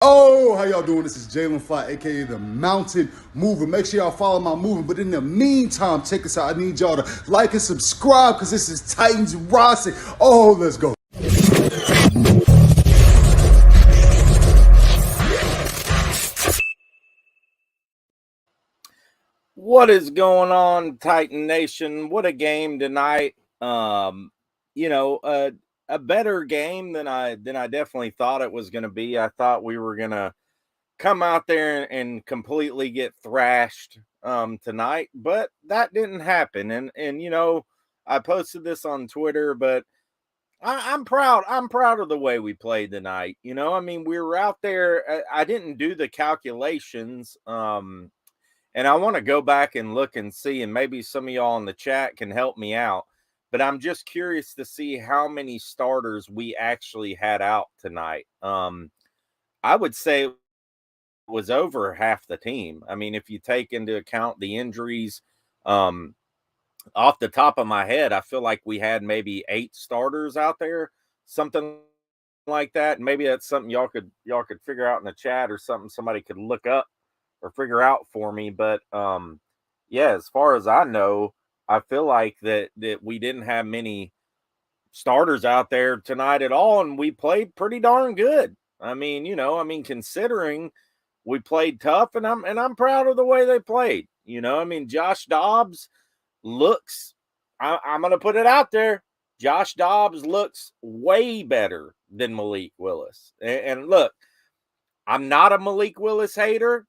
Oh, how y'all doing? This is Jalen Fly, aka the Mountain Mover. Make sure y'all follow my movement. But in the meantime, check us out. I need y'all to like and subscribe because this is Titans Rossi. Oh, let's go. What is going on, Titan Nation? What a game tonight. Um, you know, a a better game than I definitely thought it was going to be. I thought we were going to come out there and completely get thrashed tonight, but that didn't happen. And I posted this on Twitter, but I'm proud. I'm proud of the way we played tonight. I mean, we were out there. I didn't do the calculations. And I want to go back and look and see, and maybe some of y'all in the chat can help me out. But I'm just curious to see how many starters we actually had out tonight. I would say it was over half the team. I mean, if you take into account the injuries, um, off the top of my head, I feel like we had maybe 8 starters out there, something like that. Maybe that's something y'all could figure out in the chat or something somebody could look up or figure out for me. But yeah, as far as I know, I feel like that we didn't have many starters out there tonight at all, and we played pretty darn good. I mean, considering we played tough, and I'm proud of the way they played. I mean, Josh Dobbs looks. I'm gonna put it out there. Josh Dobbs looks way better than Malik Willis. And look, I'm not a Malik Willis hater.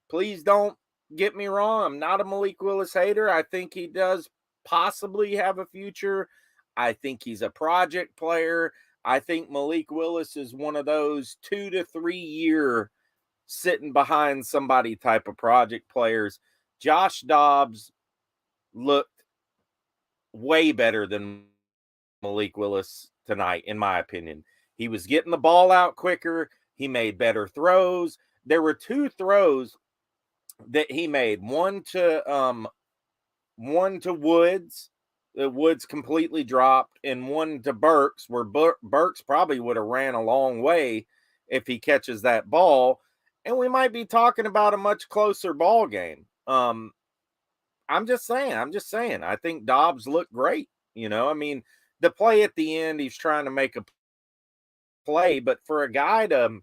Please don't get me wrong. I'm not a Malik Willis hater. I think he does possibly have a future. I think he's a project player. I think Malik Willis is one of those 2 to 3 year sitting behind somebody type of project players. Josh Dobbs looked way better than Malik Willis tonight, in my opinion. He was getting the ball out quicker. He made better throws. There were 2 throws that he made. One to Woods. The Woods completely dropped, and one to Burks, where Burks probably would have ran a long way if he catches that ball. And we might be talking about a much closer ball game. I'm just saying. I think Dobbs looked great. I mean, the play at the end, he's trying to make a play, but for a guy to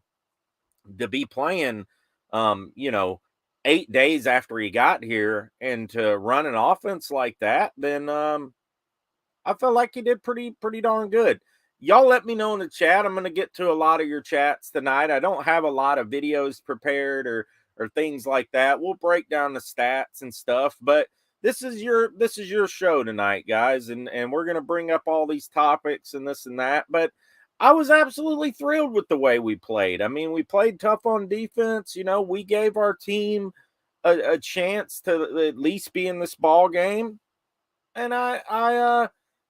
be playing, um, you know, 8 days after he got here and to run an offense like that, then I felt like he did pretty darn good. Y'all let me know in the chat. I'm going to get to a lot of your chats tonight. I don't have a lot of videos prepared or things like that. We'll break down the stats and stuff, but this is your show tonight, guys, and we're going to bring up all these topics and this and that, but I was absolutely thrilled with the way we played. I mean, we played tough on defense. We gave our team a chance to at least be in this ball game, and I'm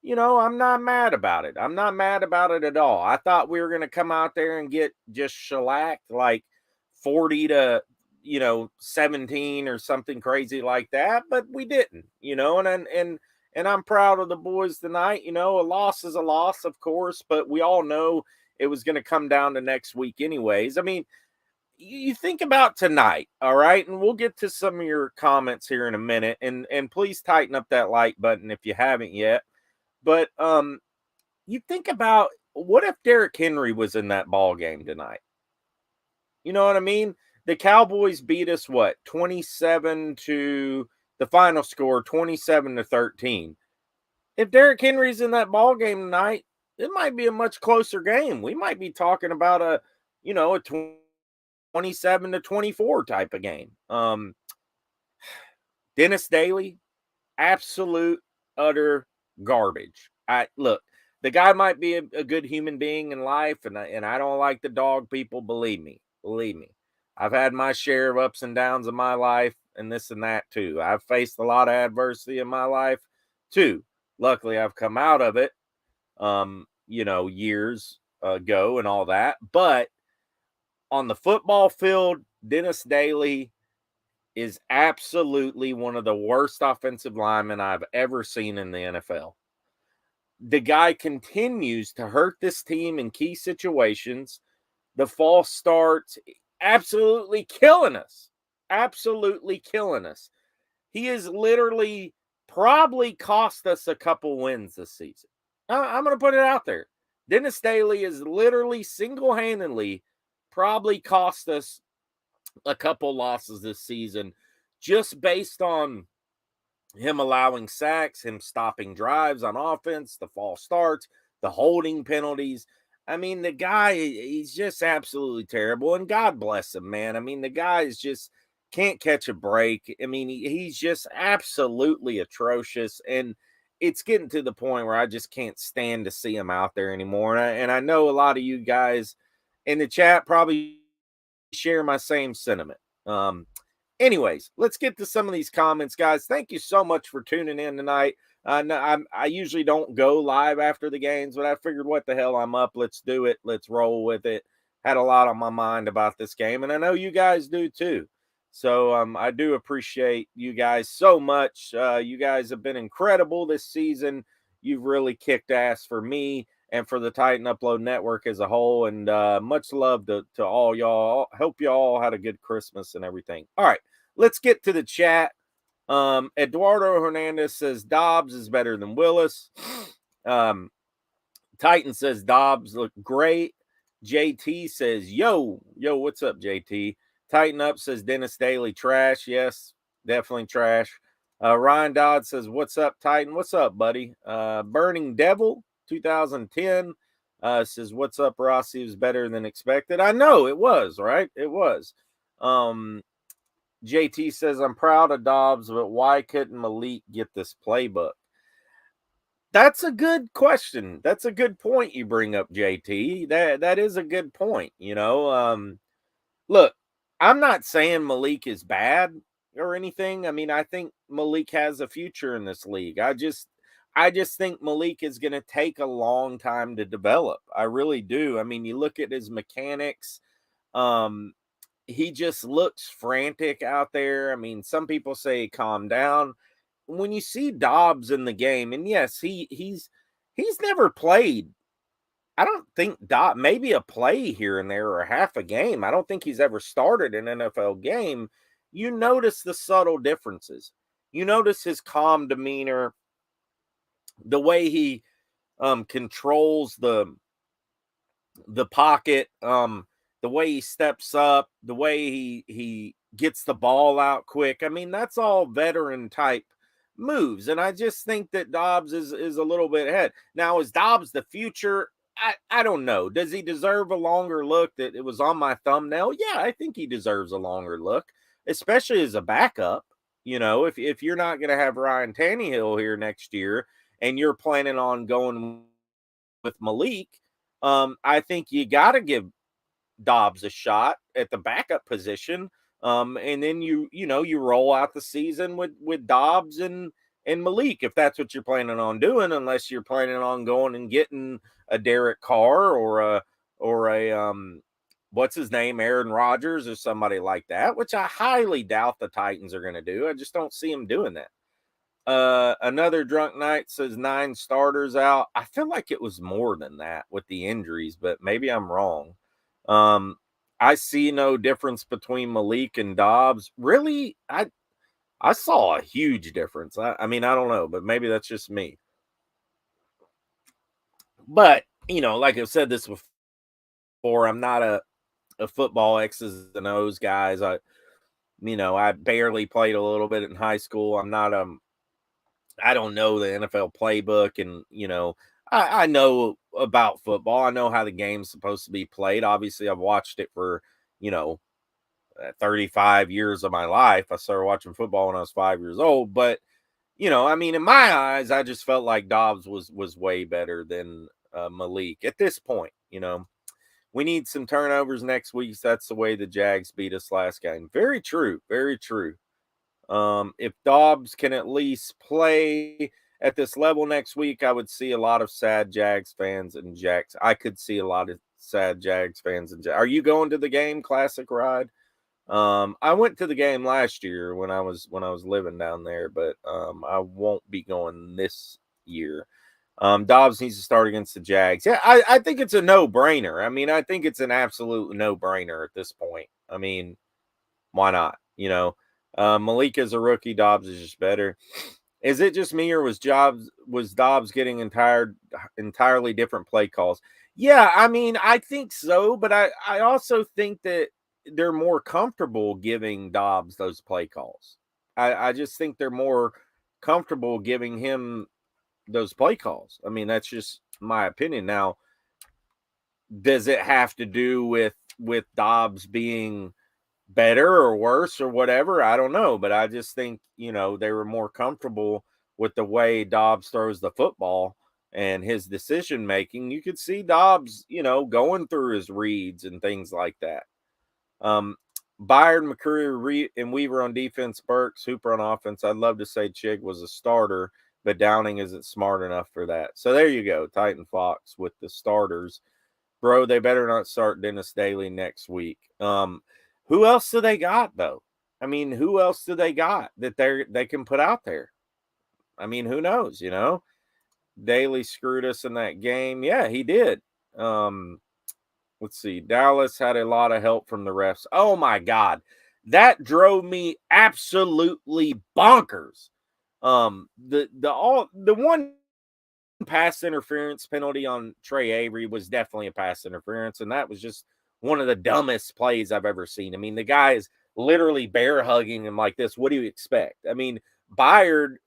not mad about it. I'm not mad about it at all. I thought we were going to come out there and get just shellacked, like 40 to 17 or something crazy like that, but we didn't. And I'm proud of the boys tonight. A loss is a loss, of course, but we all know it was going to come down to next week anyways. I mean, you think about tonight, all right? And we'll get to some of your comments here in a minute. And please tighten up that like button if you haven't yet. But you think about, what if Derrick Henry was in that ball game tonight? You know what I mean? The Cowboys beat us, what, 27 to the final score, 27-13. If Derrick Henry's in that ball game tonight, it might be a much closer game. We might be talking about a 27-24 type of game. Dennis Daly, absolute utter garbage. I look, the guy might be a good human being in life, and I don't like the dog people. Believe me. I've had my share of ups and downs in my life, and this and that too. I've faced a lot of adversity in my life too. Luckily, I've come out of it, years ago and all that. But on the football field, Dennis Daly is absolutely one of the worst offensive linemen I've ever seen in the NFL. The guy continues to hurt this team in key situations. the false starts, absolutely killing us. Absolutely killing us. He is literally probably cost us a couple wins this season. I'm going to put it out there. Dennis Staley is literally single-handedly probably cost us a couple losses this season just based on him allowing sacks, him stopping drives on offense, the false starts, the holding penalties. I mean, the guy, he's just absolutely terrible. And God bless him, man. I mean, the guy is just can't catch a break. I mean, he's just absolutely atrocious. And it's getting to the point where I just can't stand to see him out there anymore. And I know a lot of you guys in the chat probably share my same sentiment. Anyways, let's get to some of these comments, guys. Thank you so much for tuning in tonight. I usually don't go live after the games, but I figured, what the hell, I'm up. Let's do it. Let's roll with it. Had a lot on my mind about this game, and I know you guys do too. So I do appreciate you guys so much. You guys have been incredible this season. You've really kicked ass for me and for the Titan Upload Network as a whole. And much love to all y'all. Hope y'all had a good Christmas and everything. All right, let's get to the chat. Eduardo Hernandez says Dobbs is better than Willis. Titan says Dobbs look great. JT says, yo, what's up, JT? Tighten up says Dennis Staley trash. Yes, definitely trash. Ryan Dodd says, what's up, Titan? What's up, buddy? Burning Devil 2010 says, what's up, Rossi? Was better than expected. I know it was, right? It was. JT says, I'm proud of Dobbs, but why couldn't Malik get this playbook? That's a good question. That's a good point you bring up, JT. That is a good point. Look, I'm not saying Malik is bad or anything. I mean, I think Malik has a future in this league. I just think Malik is going to take a long time to develop. I really do. I mean, you look at his mechanics. He just looks frantic out there. I mean, some people say calm down. When you see Dobbs in the game, and yes, he's never played. I don't think maybe a play here and there or half a game. I don't think he's ever started an NFL game. You notice the subtle differences. You notice his calm demeanor, the way he controls the pocket, the way he steps up, the way he gets the ball out quick. I mean, that's all veteran type moves. And I just think that Dobbs is a little bit ahead. Now, is Dobbs the future? I don't know. Does he deserve a longer look? That it was on my thumbnail? Yeah, I think he deserves a longer look, especially as a backup. If you're not going to have Ryan Tannehill here next year and you're planning on going with Malik, I think you got to give Dobbs a shot at the backup position. And then you roll out the season with Dobbs and Malik, if that's what you're planning on doing, unless you're planning on going and getting a Derek Carr or a what's his name, Aaron Rodgers or somebody like that, which I highly doubt the Titans are going to do. I just don't see them doing that. Another Drunk Night says 9 starters out. I feel like it was more than that with the injuries, but maybe I'm wrong. I see no difference between Malik and Dobbs. Really, I saw a huge difference. I mean, I don't know, but maybe that's just me. But, like I've said this before, I'm not a football X's and O's guys. I barely played a little bit in high school. I'm not I don't know the NFL playbook, and I know about football. I know how the game's supposed to be played. Obviously, I've watched it for 35 years of my life. I started watching football when I was 5 years old, but I mean, in my eyes, I just felt like Dobbs was way better than Malik at this point. We need some turnovers next week. So that's the way the Jags beat us last game. Very true. Very true. If Dobbs can at least play at this level next week, I would see a lot of sad Jags fans and Jags. I could see a lot of sad Jags fans and Are you going to the game, Classic Ride? I went to the game last year when I was living down there, but I won't be going this year. Dobbs needs to start against the Jags. Yeah, I think it's a no-brainer. I mean, I think it's an absolute no-brainer at this point. I mean, why not? Malik is a rookie. Dobbs is just better. Is it just me, or was Dobbs getting entirely different play calls? Yeah, I mean, I think so, but I also think that they're more comfortable giving Dobbs those play calls. I just think they're more comfortable giving him those play calls. I mean, that's just my opinion. Now, does it have to do with Dobbs being better or worse or whatever? I don't know, but I just think, they were more comfortable with the way Dobbs throws the football and his decision making. You could see Dobbs, going through his reads and things like that. Byard, McCurry, and Weaver on defense, Burks, Hooper on offense. I'd love to say Chig was a starter, but Downing isn't smart enough for that. So there you go, Titan Fox with the starters. Bro, they better not start Dennis Daly next week. Who else do they got, though? I mean, who else do they got that they can put out there? I mean, who knows, Daly screwed us in that game. Yeah, he did. Let's see. Dallas had a lot of help from the refs. Oh my God. That drove me absolutely bonkers. The one pass interference penalty on Trey Avery was definitely a pass interference, and that was just one of the dumbest plays I've ever seen. I mean, the guy is literally bear hugging him like this. What do you expect? I mean, Byard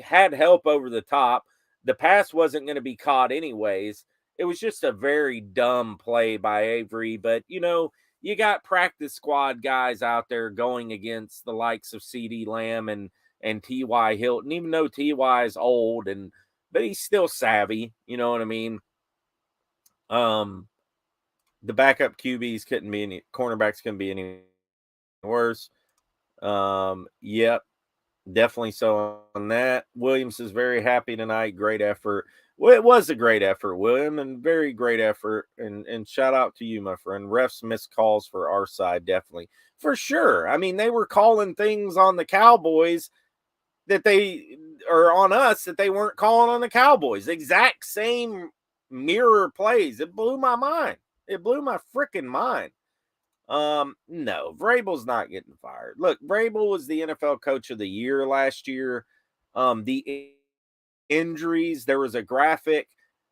had help over the top. The pass wasn't going to be caught anyways. It was just a very dumb play by Avery, but you got practice squad guys out there going against the likes of CD Lamb and T.Y. Hilton, even though T.Y. is old but he's still savvy, you know what I mean? The backup QBs cornerbacks couldn't be any worse. Yep, definitely so on that. Williams is very happy tonight. Great effort. Well, it was a great effort, William, and very great effort. And shout out to you, my friend. Refs missed calls for our side, definitely. For sure. I mean, they were calling things on the Cowboys that they are on us that they weren't calling on the Cowboys. Exact same mirror plays. It blew my mind. It blew my freaking mind. No, Vrabel's not getting fired. Look, Vrabel was the NFL Coach of the Year last year. The injuries, there was a graphic.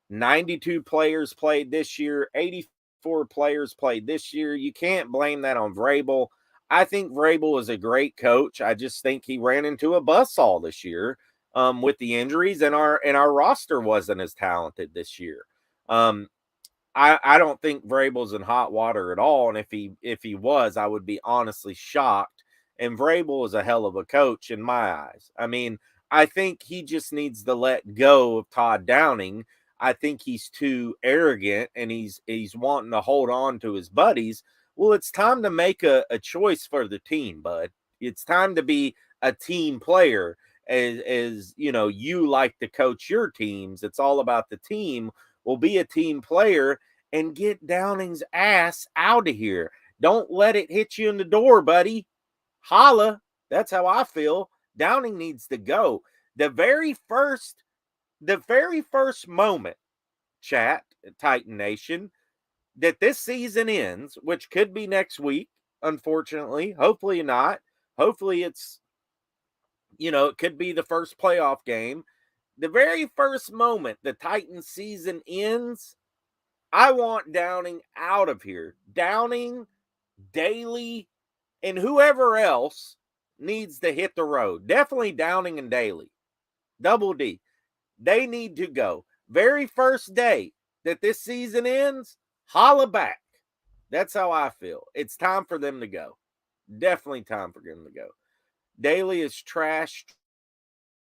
92 players played this year. 84 players played this year. You can't blame that on Vrabel. I think Vrabel is a great coach. I just think he ran into a buzzsaw this year with the injuries, and our roster wasn't as talented this year. I don't think Vrabel's in hot water at all, and if he was, I would be honestly shocked. And Vrabel is a hell of a coach in my eyes. I mean, I think he just needs to let go of Todd Downing. I think he's too arrogant, and he's wanting to hold on to his buddies. Well, it's time to make a choice for the team, bud. It's time to be a team player. As you like to coach your teams. It's all about the team. Will be a team player and get Downing's ass out of here. Don't let it hit you in the door, buddy. Holla. That's how I feel. Downing needs to go. The very first moment, chat, Titan Nation, that this season ends, which could be next week, unfortunately. Hopefully not. Hopefully it's, it could be the first playoff game. The very first moment the Titans season ends, I want Downing out of here. Downing, Daly, and whoever else needs to hit the road. Definitely Downing and Daly. Double D. They need to go. Very first day that this season ends, holla back. That's how I feel. It's time for them to go. Definitely time for them to go. Daly is trash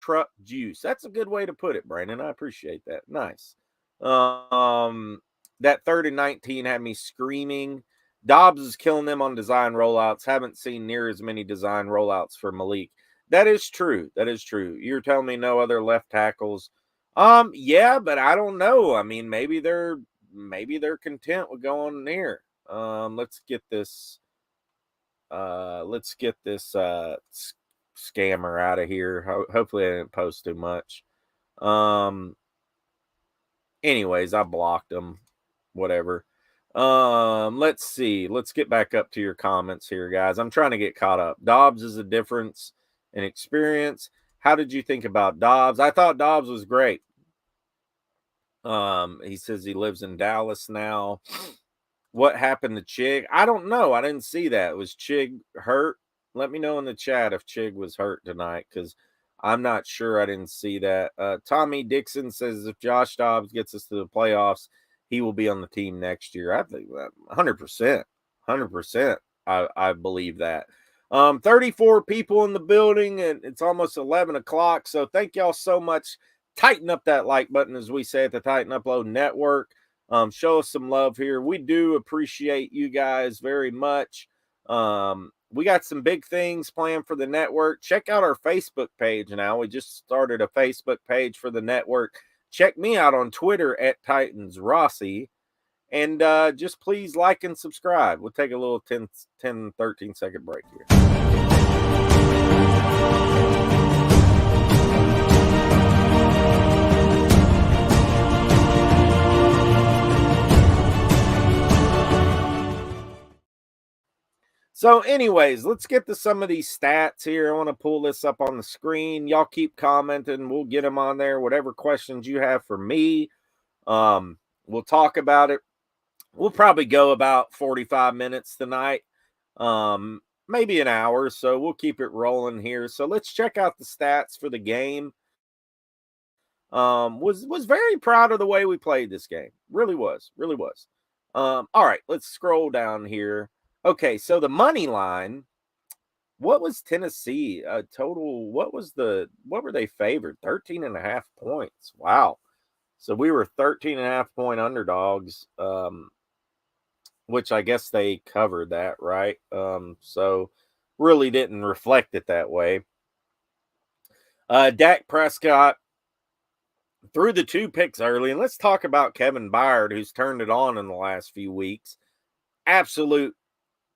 truck juice. That's a good way to put it, Brandon. I appreciate that. Nice. That 3rd and 19 had me screaming. Dobbs is killing them on design rollouts. Haven't seen near as many design rollouts for Malik. That is true. That is true. You're telling me no other left tackles. Yeah, but I don't know. I mean, maybe they're content with going there. Let's get this scammer out of here. Hopefully I didn't post too much. Anyways, I blocked them. Whatever. Let's see. Let's get back up to your comments here, guys. I'm trying to get caught up. Dobbs is a difference in experience. How did you think about Dobbs? I thought Dobbs was great. He says he lives in Dallas now. What happened to Chig? I don't know. I didn't see that. Was Chig hurt? Let me know in the chat if Chig was hurt tonight, because I'm not sure. I didn't see that. Tommy Dixon says if Josh Dobbs gets us to the playoffs, he will be on the team next year. I think that 100%. 100%. I believe that. 34 people in the building, and it's almost 11 o'clock. So thank y'all so much. Tighten up that like button, as we say at the Tighten Upload Network. Show us some love here. We do appreciate you guys very much. We got some big things planned for the network. Check out our Facebook page now. We just started a Facebook page for the network. Check me out on Twitter at Titans Rossi. And just please like and subscribe. We'll take a little 10, 13 second break here. So anyways, let's get to some of these stats here. I want to pull this up on the screen. Y'all keep commenting. We'll get them on there. Whatever questions you have for me, we'll talk about it. We'll probably go about 45 minutes tonight, maybe an hour. So we'll keep it rolling here. So let's check out the stats for the game. Was very proud of the way we played this game. Really was. All right, let's scroll down here. Okay, so the money line, what was Tennessee total? What were they favored? 13.5 points. Wow. So we were 13.5 point underdogs, which I guess they covered that, right? So really didn't reflect it that way. Dak Prescott threw the 2 picks early, and let's talk about Kevin Byard, who's turned it on in the last few weeks. Absolute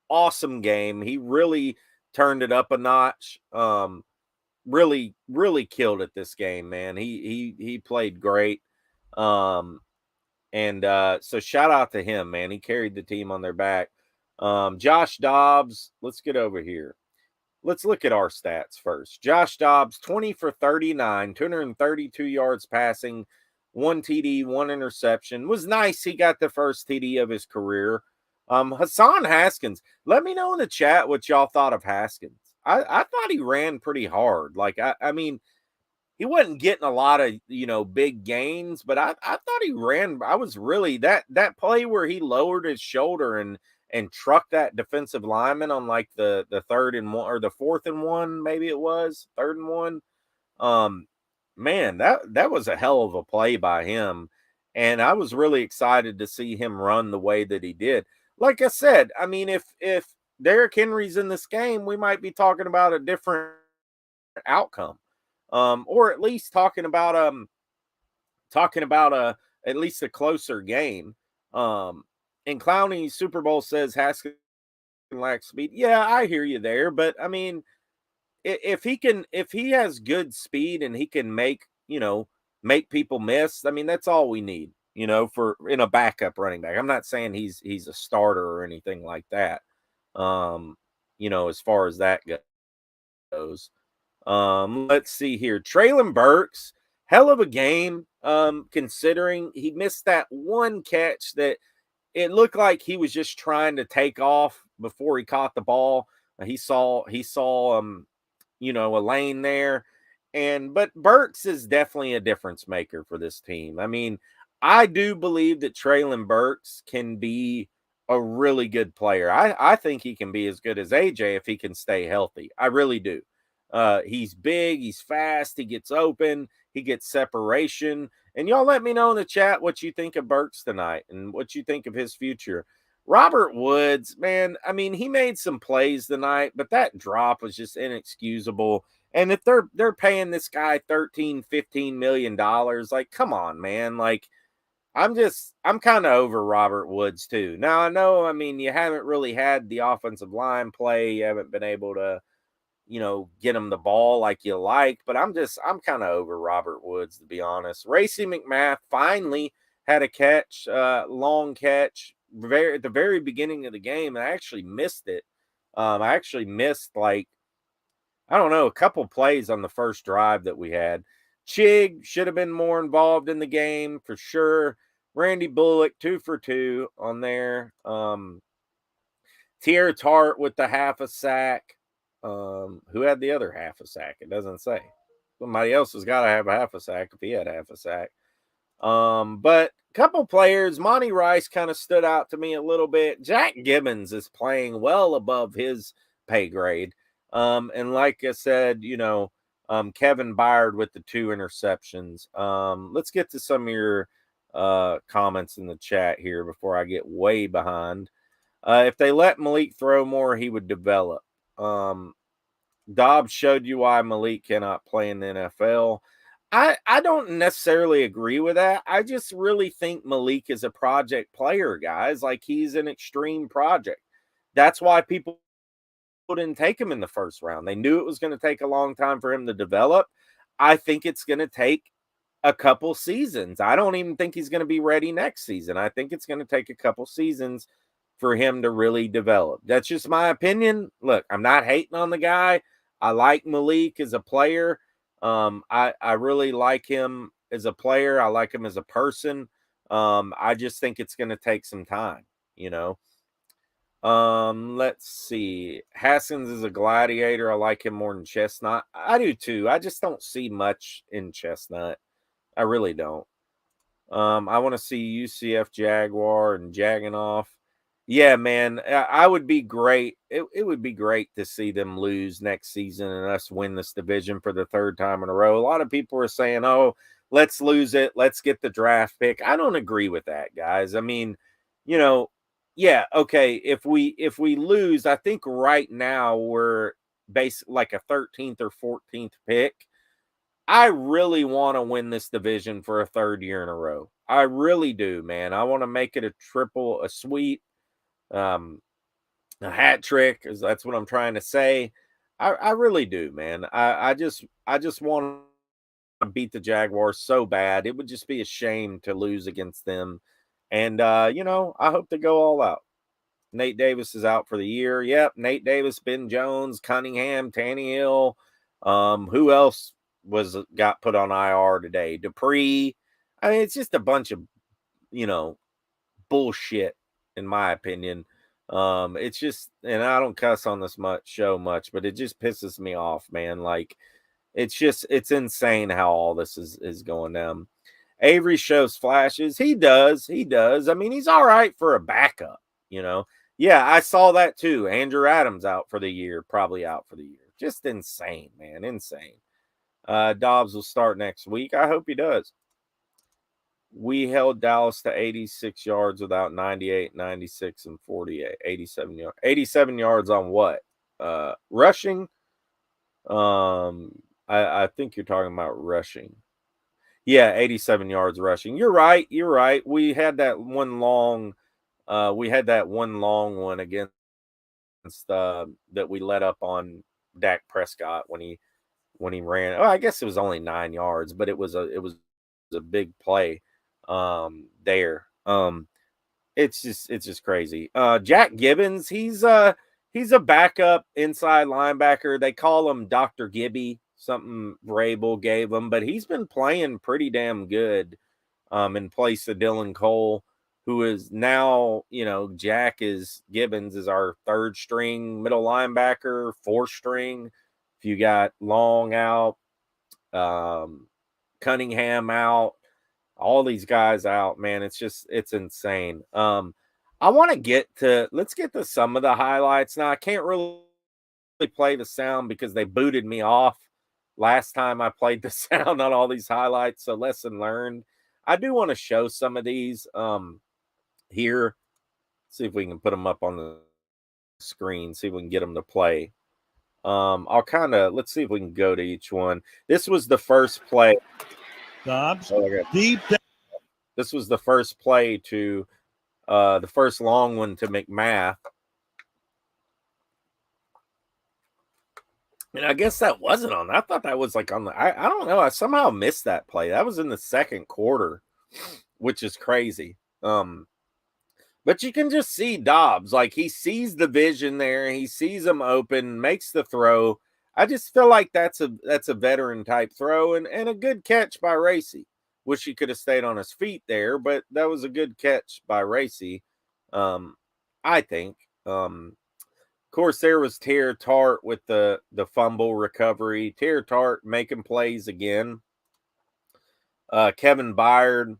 awesome game. He really turned it up a notch. Really killed it this game, man. He played great. So shout out to him, man. He carried the team on their back. Josh Dobbs, let's get over here. Let's look at our stats first. Josh Dobbs, 20 for 39, 232 yards passing, 1 TD, 1 interception. Was nice. He got the first TD of his career. Hassan Haskins, let me know in the chat what y'all thought of Haskins. I thought he ran pretty hard. Like, I mean, he wasn't getting a lot of, big gains, but I thought he ran. I was really that play where he lowered his shoulder and trucked that defensive lineman on like the 3rd and 1 or the 4th and 1, maybe it was 3rd and 1. Man, that was a hell of a play by him. And I was really excited to see him run the way that he did. Like I said, I mean, if Derrick Henry's in this game, we might be talking about a different outcome. Or at least talking about at least a closer game. And Clowney Super Bowl says Haskins lacks speed. Yeah, I hear you there, but I mean, if he has good speed and he can make people miss, I mean, that's all we need, for in a backup running back. I'm not saying he's a starter or anything like that. As far as that goes. Let's see here. Traylon Burks, hell of a game. Considering he missed that one catch that it looked like he was just trying to take off before he caught the ball. He saw a lane there. But Burks is definitely a difference maker for this team. I mean, I do believe that Traylon Burks can be a really good player. I think he can be as good as AJ if he can stay healthy. I really do. He's big, he's fast, he gets open, he gets separation. And y'all let me know in the chat what you think of Burks tonight and what you think of his future. Robert Woods, man, I mean, he made some plays tonight, but that drop was just inexcusable. And if they're paying this guy $13-15 million, like, come on, man. Like, I'm kind of over Robert Woods too. Now I know, I mean, you haven't really had the offensive line play. You haven't been able to, get him the ball like you like, but I'm kind of over Robert Woods, to be honest. Racey McMath finally had a catch, long catch, at the very beginning of the game, and I actually missed it. I actually missed, like, I don't know, a couple plays on the first drive that we had. Chig should have been more involved in the game for sure. Randy Bullock, 2 for 2 on there. Tier Tart with the half a sack. Who had the other half a sack? It doesn't say. Somebody else has got to have a half a sack if he had a half a sack. But a couple players, Monty Rice kind of stood out to me a little bit. Jack Gibbons is playing well above his pay grade. And like I said, Kevin Byard with the 2 interceptions. Let's get to some of your comments in the chat here before I get way behind. If they let Malik throw more, he would develop. Dobbs showed you why Malik cannot play in the NFL. I don't necessarily agree with that. I just really think Malik is a project player, guys. Like, he's an extreme project. That's why people didn't take him in the first round. They knew it was going to take a long time for him to develop. I think it's going to take a couple seasons. I don't even think he's going to be ready next season. I think it's going to take a couple seasons for him to really develop. That's just my opinion. Look, I'm not hating on the guy. I like Malik as a player. I really like him as a player. I like him as a person. I just think it's going to take some time, Let's see. Haskins is a gladiator. I like him more than Chestnut. I do too. I just don't see much in Chestnut. I really don't. I want to see UCF Jaguar and jagging off. Yeah, man, I would be great. It would be great to see them lose next season and us win this division for the 3rd time in a row. A lot of people are saying, oh, let's lose it. Let's get the draft pick. I don't agree with that, guys. I mean, yeah, okay. If we lose, I think right now we're basically like a 13th or 14th pick. I really want to win this division for a 3rd year in a row. I really do, man. I want to make it a triple, a sweep. A hat trick, is that's what I'm trying to say. I really do, man. I just want to beat the Jaguars so bad. It would just be a shame to lose against them. And I hope to go all out. Nate Davis is out for the year. Yep, Nate Davis, Ben Jones, Cunningham, Tannehill. Who else got put on IR today? Dupree. I mean, it's just a bunch of bullshit, in my opinion. It's just, and I don't cuss on this show much, but it just pisses me off, man. Like, it's insane how all this is going down. Avery shows flashes. He does. I mean, he's all right for a backup, Yeah, I saw that too. Andrew Adams out for the year, probably out for the year. Just insane, man. Insane. Dobbs will start next week. I hope he does. We held Dallas to 86 yards without 98, 96, and 48. 87 yards. 87 yards on what? Rushing? I think you're talking about rushing. Yeah, 87 yards rushing. You're right. We had that one long one against that we let up on Dak Prescott when he ran. Oh, I guess it was only 9 yards, but it was a big play there. It's just crazy. Jack Gibbons, he's a backup inside linebacker. They call him Dr. Gibby, something Vrabel gave him, but he's been playing pretty damn good in place of Dylan Cole, who is now, Gibbons is our 3rd string middle linebacker, 4th string. If you got Long out, Cunningham out, all these guys out, man, it's insane. Let's get to some of the highlights. Now, I can't really play the sound because they booted me off last time I played the sound on all these highlights, so lesson learned. I do want to show some of these here. See if we can put them up on the screen, see if we can get them to play. Let's see if we can go to each one. This was the first play. Dobbs, deep down. This was the first play to the first long one to McMath. And I guess that wasn't on. I thought that was like on the. I don't know. I somehow missed that play. That was in the 2nd quarter which is crazy. But you can just see Dobbs, like he sees the vision there, he sees him open, makes the throw. I just feel like that's a veteran type throw and a good catch by Rossi. Wish he could have stayed on his feet there, but that was a good catch by Rossi. I think. Of course, there was Tear Tart with the fumble recovery. Tear Tart making plays again. Kevin Byard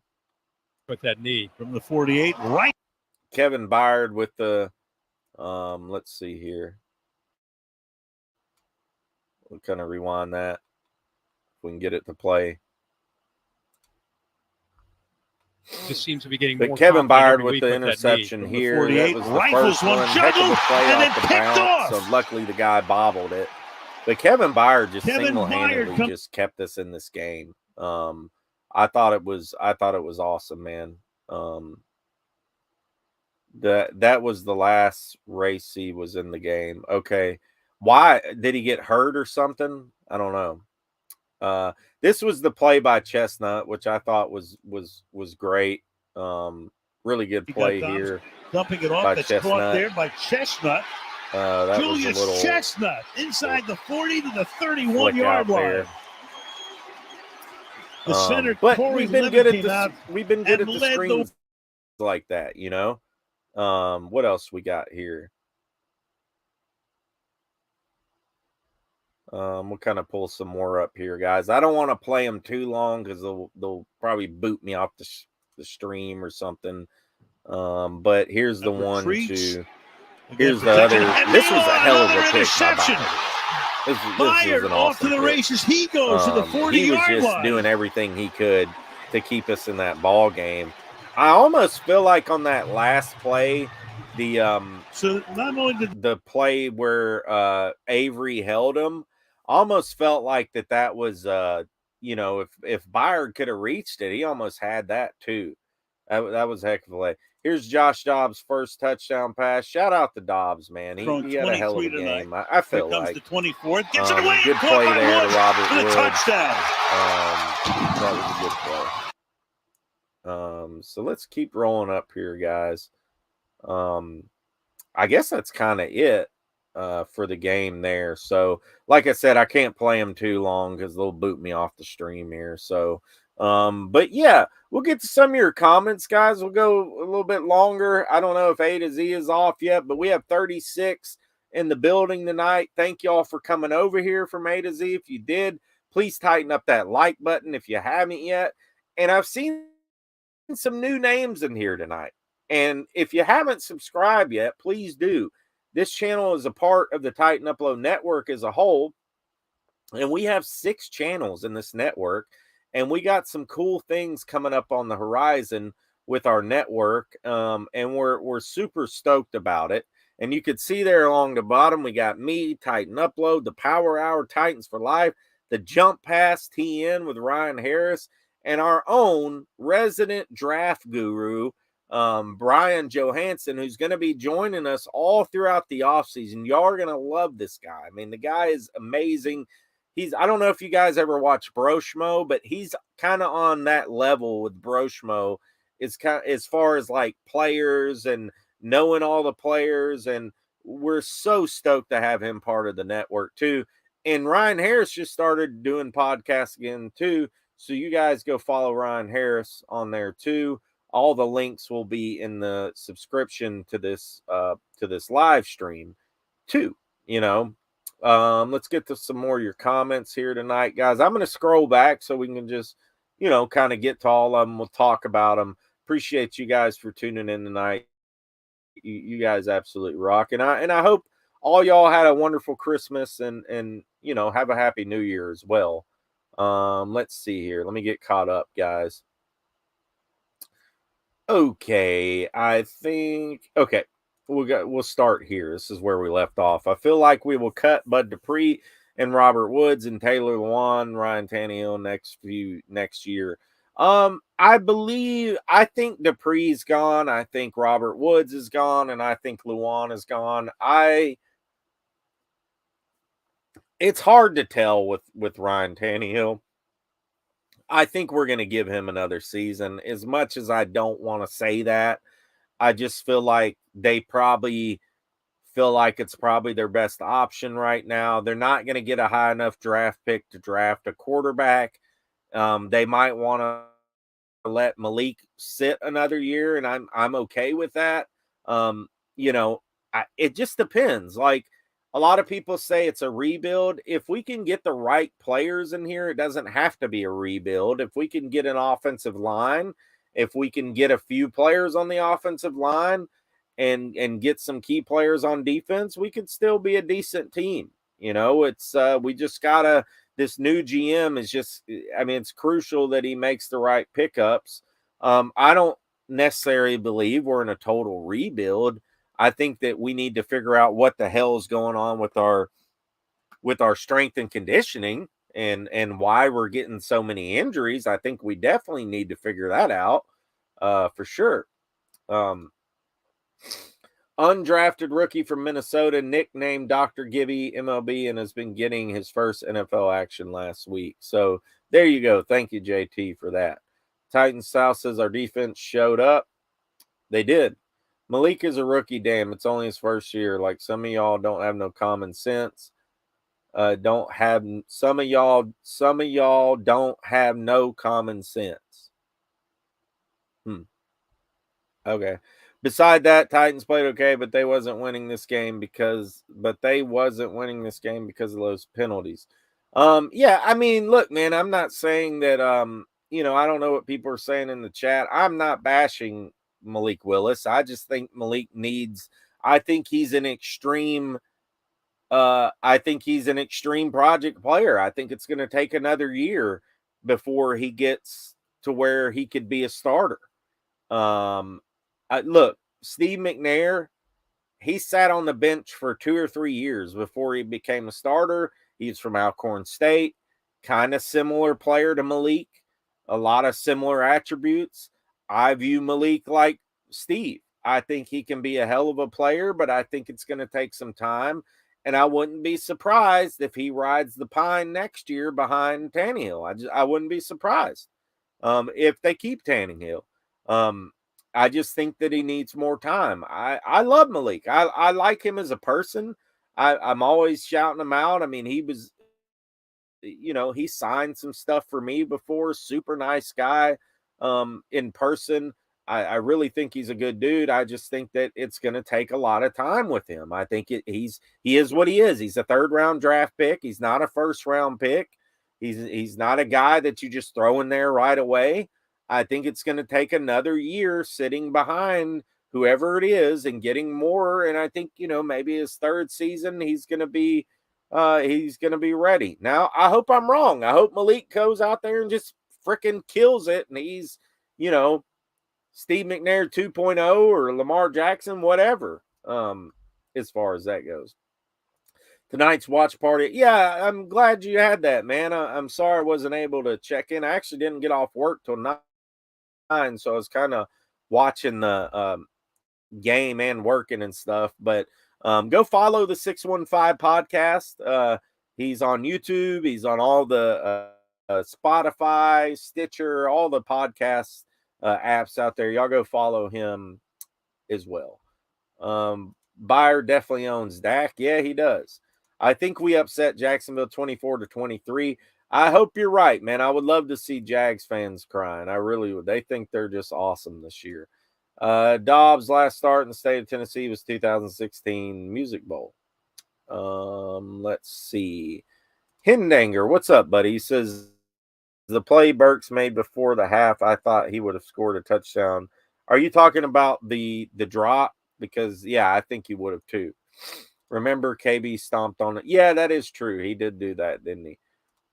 with that knee from the 48, right. Kevin Byard with the let's see here. We'll kind of rewind that. If we can get it to play. Just seems to be getting but more Kevin Byard with the with interception here. That was the rifles first one. Heck of a play off the bounce. So luckily the guy bobbled it. But Kevin Byard just single-handedly just kept us in this game. I thought it was awesome, man. That was the last race he was in the game. Okay. Why did he get hurt or something? I don't know. This was the play by Chestnut, which I thought was great. Really good play here. Dumping it off. That's caught there by Chestnut. That Julius was a little Chestnut inside the 40 to the 31-yard line. The center, but Corey we've been good at the screens like that, you know. What else we got here? We'll kind of pull some more up here, guys. I don't want to play them too long because they'll probably boot me off the stream or something. But here's the one, two. Here's the other. This was a hell of a pick by Byard. This was an off to the races. He goes to the 40-yard line. He was just doing everything he could to keep us in that ball game. I almost feel like on that last play, the play where Avery held him, almost felt like that was if Byard could have reached it, he almost had that too. That was a heck of a play. Here's Josh Dobbs' first touchdown pass. Shout out to Dobbs, man. He had a hell of a game. I feel like. The 24th. Gets it away. Good play there to Robert for the Woods. Touchdown. That was a good play. So let's keep rolling up here, guys. I guess that's kind of it for the game there. So, like I said, I can't play them too long because they'll boot me off the stream here. So, but yeah, we'll get to some of your comments, guys. We'll go a little bit longer. I don't know if A to Z is off yet, but we have 36 in the building tonight. Thank y'all for coming over here from A to Z. If you did, please tighten up that like button if you haven't yet. And I've seen some new names in here tonight. And if you haven't subscribed yet, please do. This channel is a part of the Titan Upload Network as a whole. And we have 6 channels in this network. And we got some cool things coming up on the horizon with our network. And we're super stoked about it. And you could see there along the bottom, we got me, Titan Upload, the Power Hour, Titans for Life, the Jump Pass TN with Ryan Harris, and our own resident draft guru, Brian Johansson, who's going to be joining us all throughout the offseason. Y'all are going to love this guy. I mean, the guy is amazing. I don't know if you guys ever watch Broshmo, but he's kind of on that level with Broshmo. It's kind of, as far as like players and knowing all the players. And we're so stoked to have him part of the network too. And Ryan Harris just started doing podcasts again too. So you guys go follow Ryan Harris on there too. All the links will be in the subscription to this live stream too, you know. Let's get to some more of your comments here tonight, guys. I'm going to scroll back so we can just, you know, kind of get to all of them. We'll talk about them. Appreciate you guys for tuning in tonight. You guys absolutely rock. And I hope all y'all had a wonderful Christmas and, you know, have a happy New Year as well. Let's see here. Let me get caught up, guys. Okay, I think we'll start here. This is where we left off. I feel like we will cut Bud Dupree and Robert Woods and Taylor Lewan, Ryan Tannehill next year. I think Dupree's gone. I think Robert Woods is gone, and I think Lewan is gone. It's hard to tell with Ryan Tannehill. I think we're going to give him another season. As much as I don't want to say that, I just feel like they probably feel like it's probably their best option right now. They're not going to get a high enough draft pick to draft a quarterback. They might want to let Malik sit another year, and I'm okay with that. You know, it just depends. Like, a lot of people say it's a rebuild. If we can get the right players in here, it doesn't have to be a rebuild. If we can get an offensive line, if we can get a few players on the offensive line and get some key players on defense, we could still be a decent team. You know, it's we just gotta, this new GM is just, I mean, it's crucial that he makes the right pickups. I don't necessarily believe we're in a total rebuild. I think that we need to figure out what the hell is going on with our strength and conditioning and why we're getting so many injuries. I think we definitely need to figure that out for sure. Undrafted rookie from Minnesota, nicknamed Dr. Gibby MLB, and has been getting his first NFL action last week. So there you go. Thank you, JT, for that. Titans South says our defense showed up. They did. Malik is a rookie. Damn, it's only his first year. Like, some of y'all don't have no common sense. Some of y'all don't have no common sense. Okay. Beside that, Titans played okay, but they wasn't winning this game because of those penalties. Yeah, I mean, look, man, I'm not saying that I don't know what people are saying in the chat. I'm not bashing Malik Willis. I just think I think he's an extreme project player. I think it's going to take another year before he gets to where he could be a starter. Look, Steve McNair, he sat on the bench for 2 or 3 years before he became a starter. He's from Alcorn State, kind of similar player to Malik, a lot of similar attributes. I view Malik like Steve. I think he can be a hell of a player, but I think it's going to take some time. And I wouldn't be surprised if he rides the pine next year behind Tannehill. I wouldn't be surprised if they keep Tannehill. I just think that he needs more time. I love Malik. I like him as a person. I'm always shouting him out. I mean, he signed some stuff for me before. Super nice guy in person. I really think he's a good dude. I just think that it's going to take a lot of time with him. I think he is what he is. He's a 3rd round draft pick. He's not a 1st round pick. He's not a guy that you just throw in there right away. I think it's going to take another year sitting behind whoever it is and getting more. And I think, maybe his 3rd season, he's going to be ready. Now, I hope I'm wrong. I hope Malik goes out there and just freaking kills it. And he's, Steve McNair 2.0 or Lamar Jackson, whatever, as far as that goes. Tonight's watch party. Yeah, I'm glad you had that, man. I'm sorry I wasn't able to check in. I actually didn't get off work till 9, so I was kind of watching the game and working and stuff. But go follow the 615 podcast. He's on YouTube. He's on all the Spotify, Stitcher, all the podcast apps out there. Y'all go follow him as well. Byer definitely owns Dak. Yeah, he does. I think we upset Jacksonville 24-23. I hope you're right, man. I would love to see Jags fans crying. I really would. They think they're just awesome this year. Dobbs' last start in the state of Tennessee was 2016 Music Bowl. Let's see. Hindanger, what's up, buddy? He says, the play Burks made before the half, I thought he would have scored a touchdown. Are you talking about the drop? Because, yeah, I think he would have too. Remember, KB stomped on it. Yeah, that is true. He did do that, didn't he?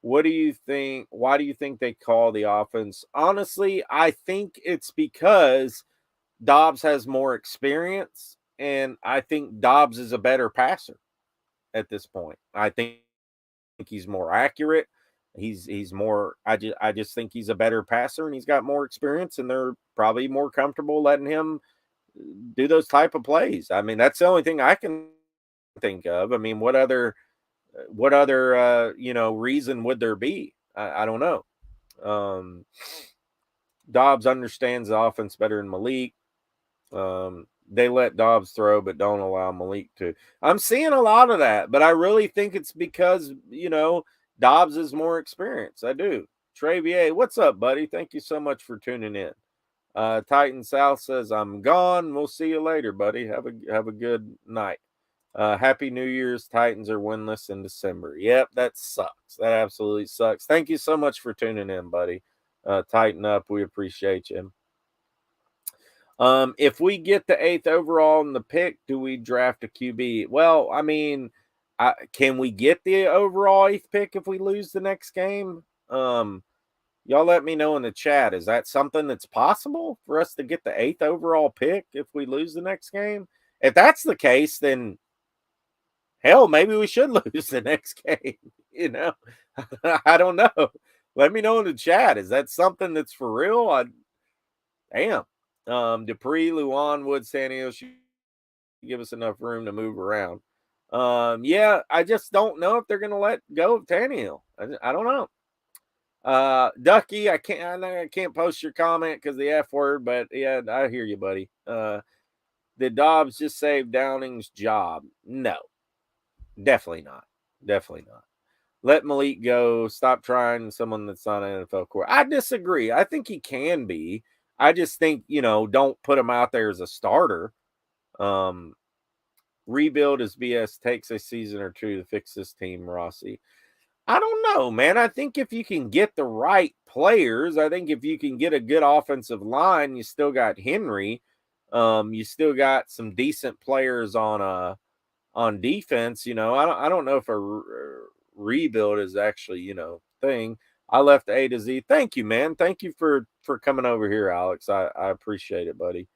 What do you think? Why do you think they call the offense? Honestly, I think it's because Dobbs has more experience, and I think Dobbs is a better passer at this point. I think he's more accurate. He's more. I just think he's a better passer, and he's got more experience, and they're probably more comfortable letting him do those type of plays. I mean, that's the only thing I can think of. I mean, what other reason would there be? I don't know. Dobbs understands the offense better than Malik. They let Dobbs throw, but don't allow Malik to. I'm seeing a lot of that, but I really think it's because, Dobbs is more experienced. I do. Travier, what's up, buddy? Thank you so much for tuning in. Titan South says, I'm gone. We'll see you later, buddy. Have a good night. Happy New Year's. Titans are winless in December. Yep, that sucks. That absolutely sucks. Thank you so much for tuning in, buddy. Tighten up. We appreciate you. If we get the 8th overall in the pick, do we draft a QB? Well, I mean, can we get the overall 8th pick if we lose the next game? Y'all let me know in the chat. Is that something that's possible for us to get the 8th overall pick if we lose the next game? If that's the case, then hell, maybe we should lose the next game. I don't know. Let me know in the chat. Is that something that's for real? Damn. Dupree, Luan, Wood, Sanio should give us enough room to move around. Yeah, I just don't know if they're going to let go of Tannehill. I don't know. Ducky, I can't post your comment because the F word, but yeah, I hear you, buddy. Did Dobbs just save Downing's job? No, definitely not. Definitely not. Let Malik go. Stop trying someone that's not an NFL core. I disagree. I think he can be. I just think, don't put him out there as a starter. Rebuild is BS. Takes a season or two to fix this team, Rossi. I don't know, man. I think if you can get the right players, I think if you can get a good offensive line, you still got Henry. You still got some decent players on defense. I don't know if a rebuild is actually, thing. I left A to Z. Thank you, man. Thank you for coming over here, Alex. I appreciate it, buddy.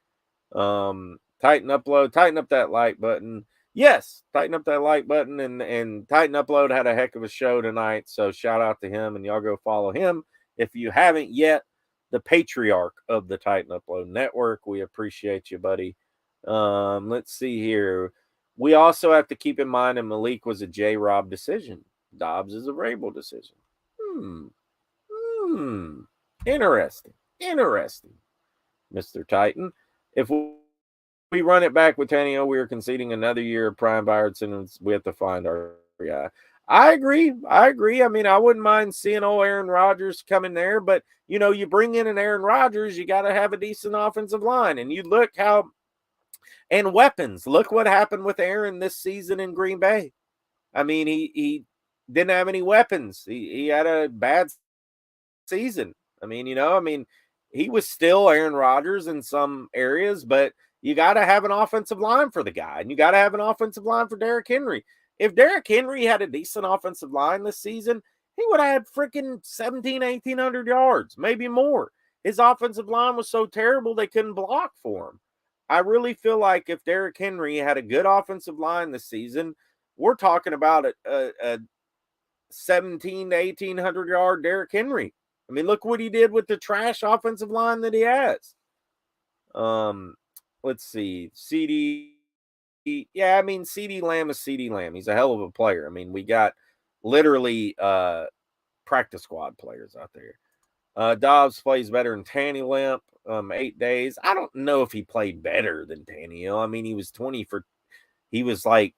Tighten up that like button. Yes, tighten up that like button, and Tighten Upload had a heck of a show tonight. So shout out to him, and y'all go follow him if you haven't yet. The patriarch of the Tighten Upload Network. We appreciate you, buddy. Let's see here. We also have to keep in mind that Malik was a J-Rob decision. Dobbs is a Rabel decision. Interesting. Mr. Titan. If we run it back with Tannehill, we are conceding another year of prime Byardson, and we have to find our guy. I agree. I mean, I wouldn't mind seeing old Aaron Rodgers come in there, but, you bring in an Aaron Rodgers, you got to have a decent offensive line. And you look and weapons. Look what happened with Aaron this season in Green Bay. I mean, he didn't have any weapons. He had a bad season. I mean, he was still Aaron Rodgers in some areas, but you got to have an offensive line for the guy, and you got to have an offensive line for Derrick Henry. If Derrick Henry had a decent offensive line this season, he would have had freaking 1,800 yards, maybe more. His offensive line was so terrible they couldn't block for him. I really feel like if Derrick Henry had a good offensive line this season, we're talking about a 1,700 to 1,800 yard Derrick Henry. I mean, look what he did with the trash offensive line that he has. Let's see. CD. Yeah, I mean, CD Lamb is CD Lamb. He's a hell of a player. I mean, we got literally practice squad players out there. Dobbs plays better than Tannehill. 8 days. I don't know if he played better than Tannehill. I mean, he was he was like,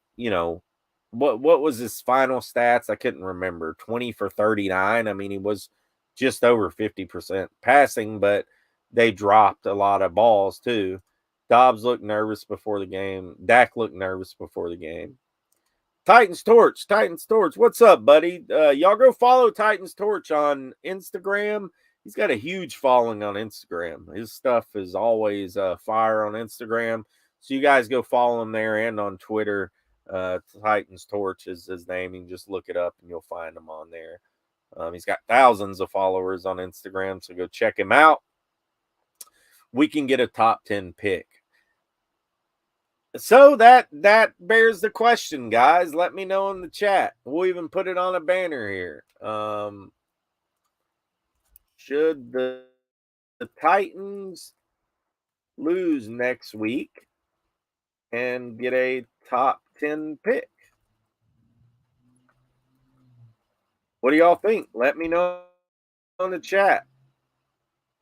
what was his final stats? I couldn't remember. 20 for 39. I mean, he was just over 50% passing, but they dropped a lot of balls too. Dobbs looked nervous before the game. Dak looked nervous before the game. Titans Torch. What's up, buddy? Y'all go follow Titans Torch on Instagram. He's got a huge following on Instagram. His stuff is always fire on Instagram. So you guys go follow him there and on Twitter. Titans Torch is his name. You can just look it up and you'll find him on there. He's got thousands of followers on Instagram, so go check him out. We can get a top 10 pick. So that bears the question, guys. Let me know in the chat. We'll even put it on a banner here. Should the Titans lose next week and get a top 10 pick? What do y'all think? Let me know on the chat.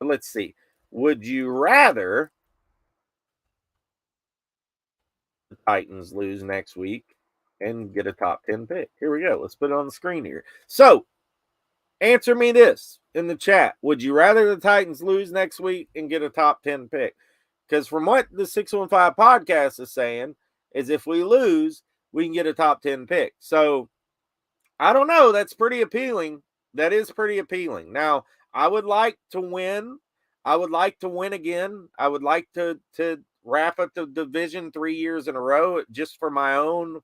Let's see. Would you rather the Titans lose next week and get a top 10 pick? Here we go. Let's put it on the screen here. So, answer me this in the chat. Would you rather the Titans lose next week and get a top 10 pick? Because from what the 615 podcast is saying, is if we lose, we can get a top 10 pick. So, I don't know. That's pretty appealing. That is pretty appealing. Now, I would like to win. I would like to win again. I would like to wrap up the division 3 years in a row just for my own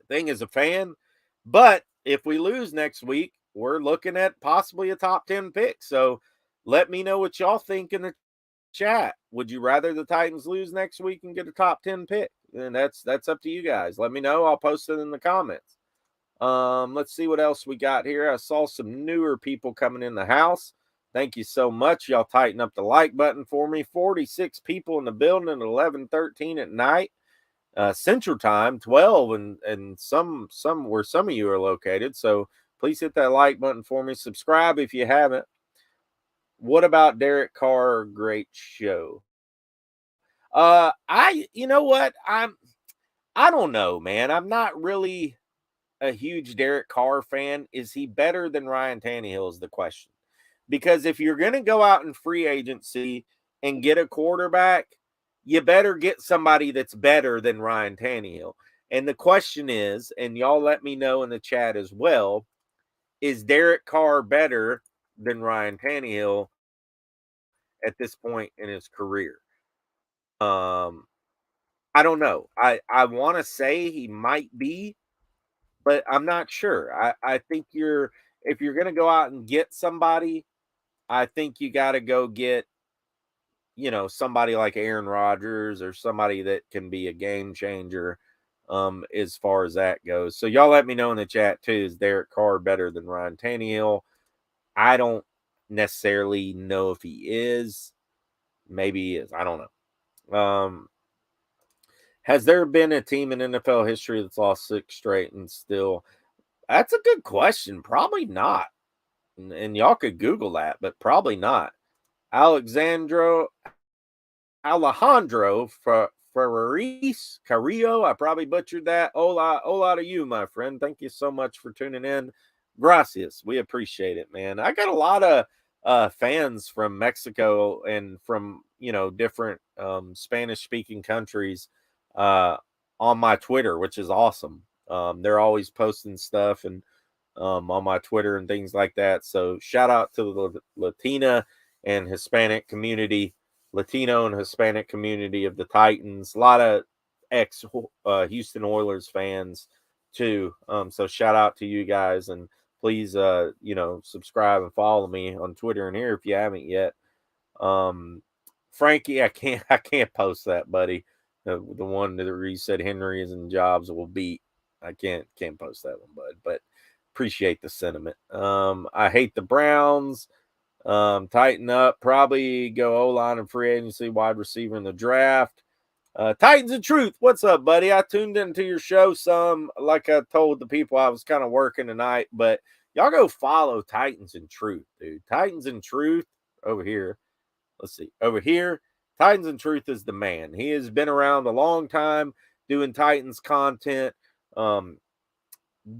thing as a fan. But if we lose next week, we're looking at possibly a top 10 pick. So let me know what y'all think in the chat. Would you rather the Titans lose next week and get a top 10 pick? And that's up to you guys. Let me know. I'll post it in the comments. Let's see what else we got here. I saw some newer people coming in the house. Thank you so much. Y'all tighten up the like button for me. 46 people in the building at 11:13 at night. Central Time, 12, and some where some of you are located. So please hit that like button for me. Subscribe if you haven't. What about Derek Carr? Great show. You know what? I don't know, man. I'm not really a huge Derek Carr fan. Is he better than Ryan Tannehill is the question. Because if you're going to go out in free agency and get a quarterback, you better get somebody that's better than Ryan Tannehill. And the question is, and y'all let me know in the chat as well, is Derek Carr better than Ryan Tannehill at this point in his career? I don't know. I want to say he might be, but I'm not sure. I think if you're going to go out and get somebody, I think you got to go get, somebody like Aaron Rodgers or somebody that can be a game changer as far as that goes. So y'all let me know in the chat too. Is Derek Carr better than Ryan Tannehill? I don't necessarily know if he is. Maybe he is. I don't know. Has there been a team in NFL history that's lost 6 straight and still? That's a good question. Probably not. And y'all could Google that, but probably not. Alejandro Ferraris Carrillo. I probably butchered that. Hola to you, my friend. Thank you so much for tuning in. Gracias. We appreciate it, man. I got a lot of fans from Mexico and from, different Spanish-speaking countries on my Twitter, which is awesome. They're always posting stuff and on my Twitter and things like that. So shout out to the Latino and Hispanic community of the Titans. A lot of ex Houston Oilers fans too. So shout out to you guys, and please, subscribe and follow me on Twitter and here if you haven't yet. Frankie, I can't post that, buddy. The one that you said Henry's and Jobs will beat. I can't post that one, bud. But appreciate the sentiment. I hate the Browns. Tighten up. Probably go O-line and free agency, wide receiver in the draft. Titans of Truth. What's up, buddy? I tuned into your show some. Like I told the people, I was kind of working tonight, but y'all go follow Titans and Truth, dude. Titans and Truth over here. Let's see. Over here, Titans and Truth is the man. He has been around a long time doing Titans content.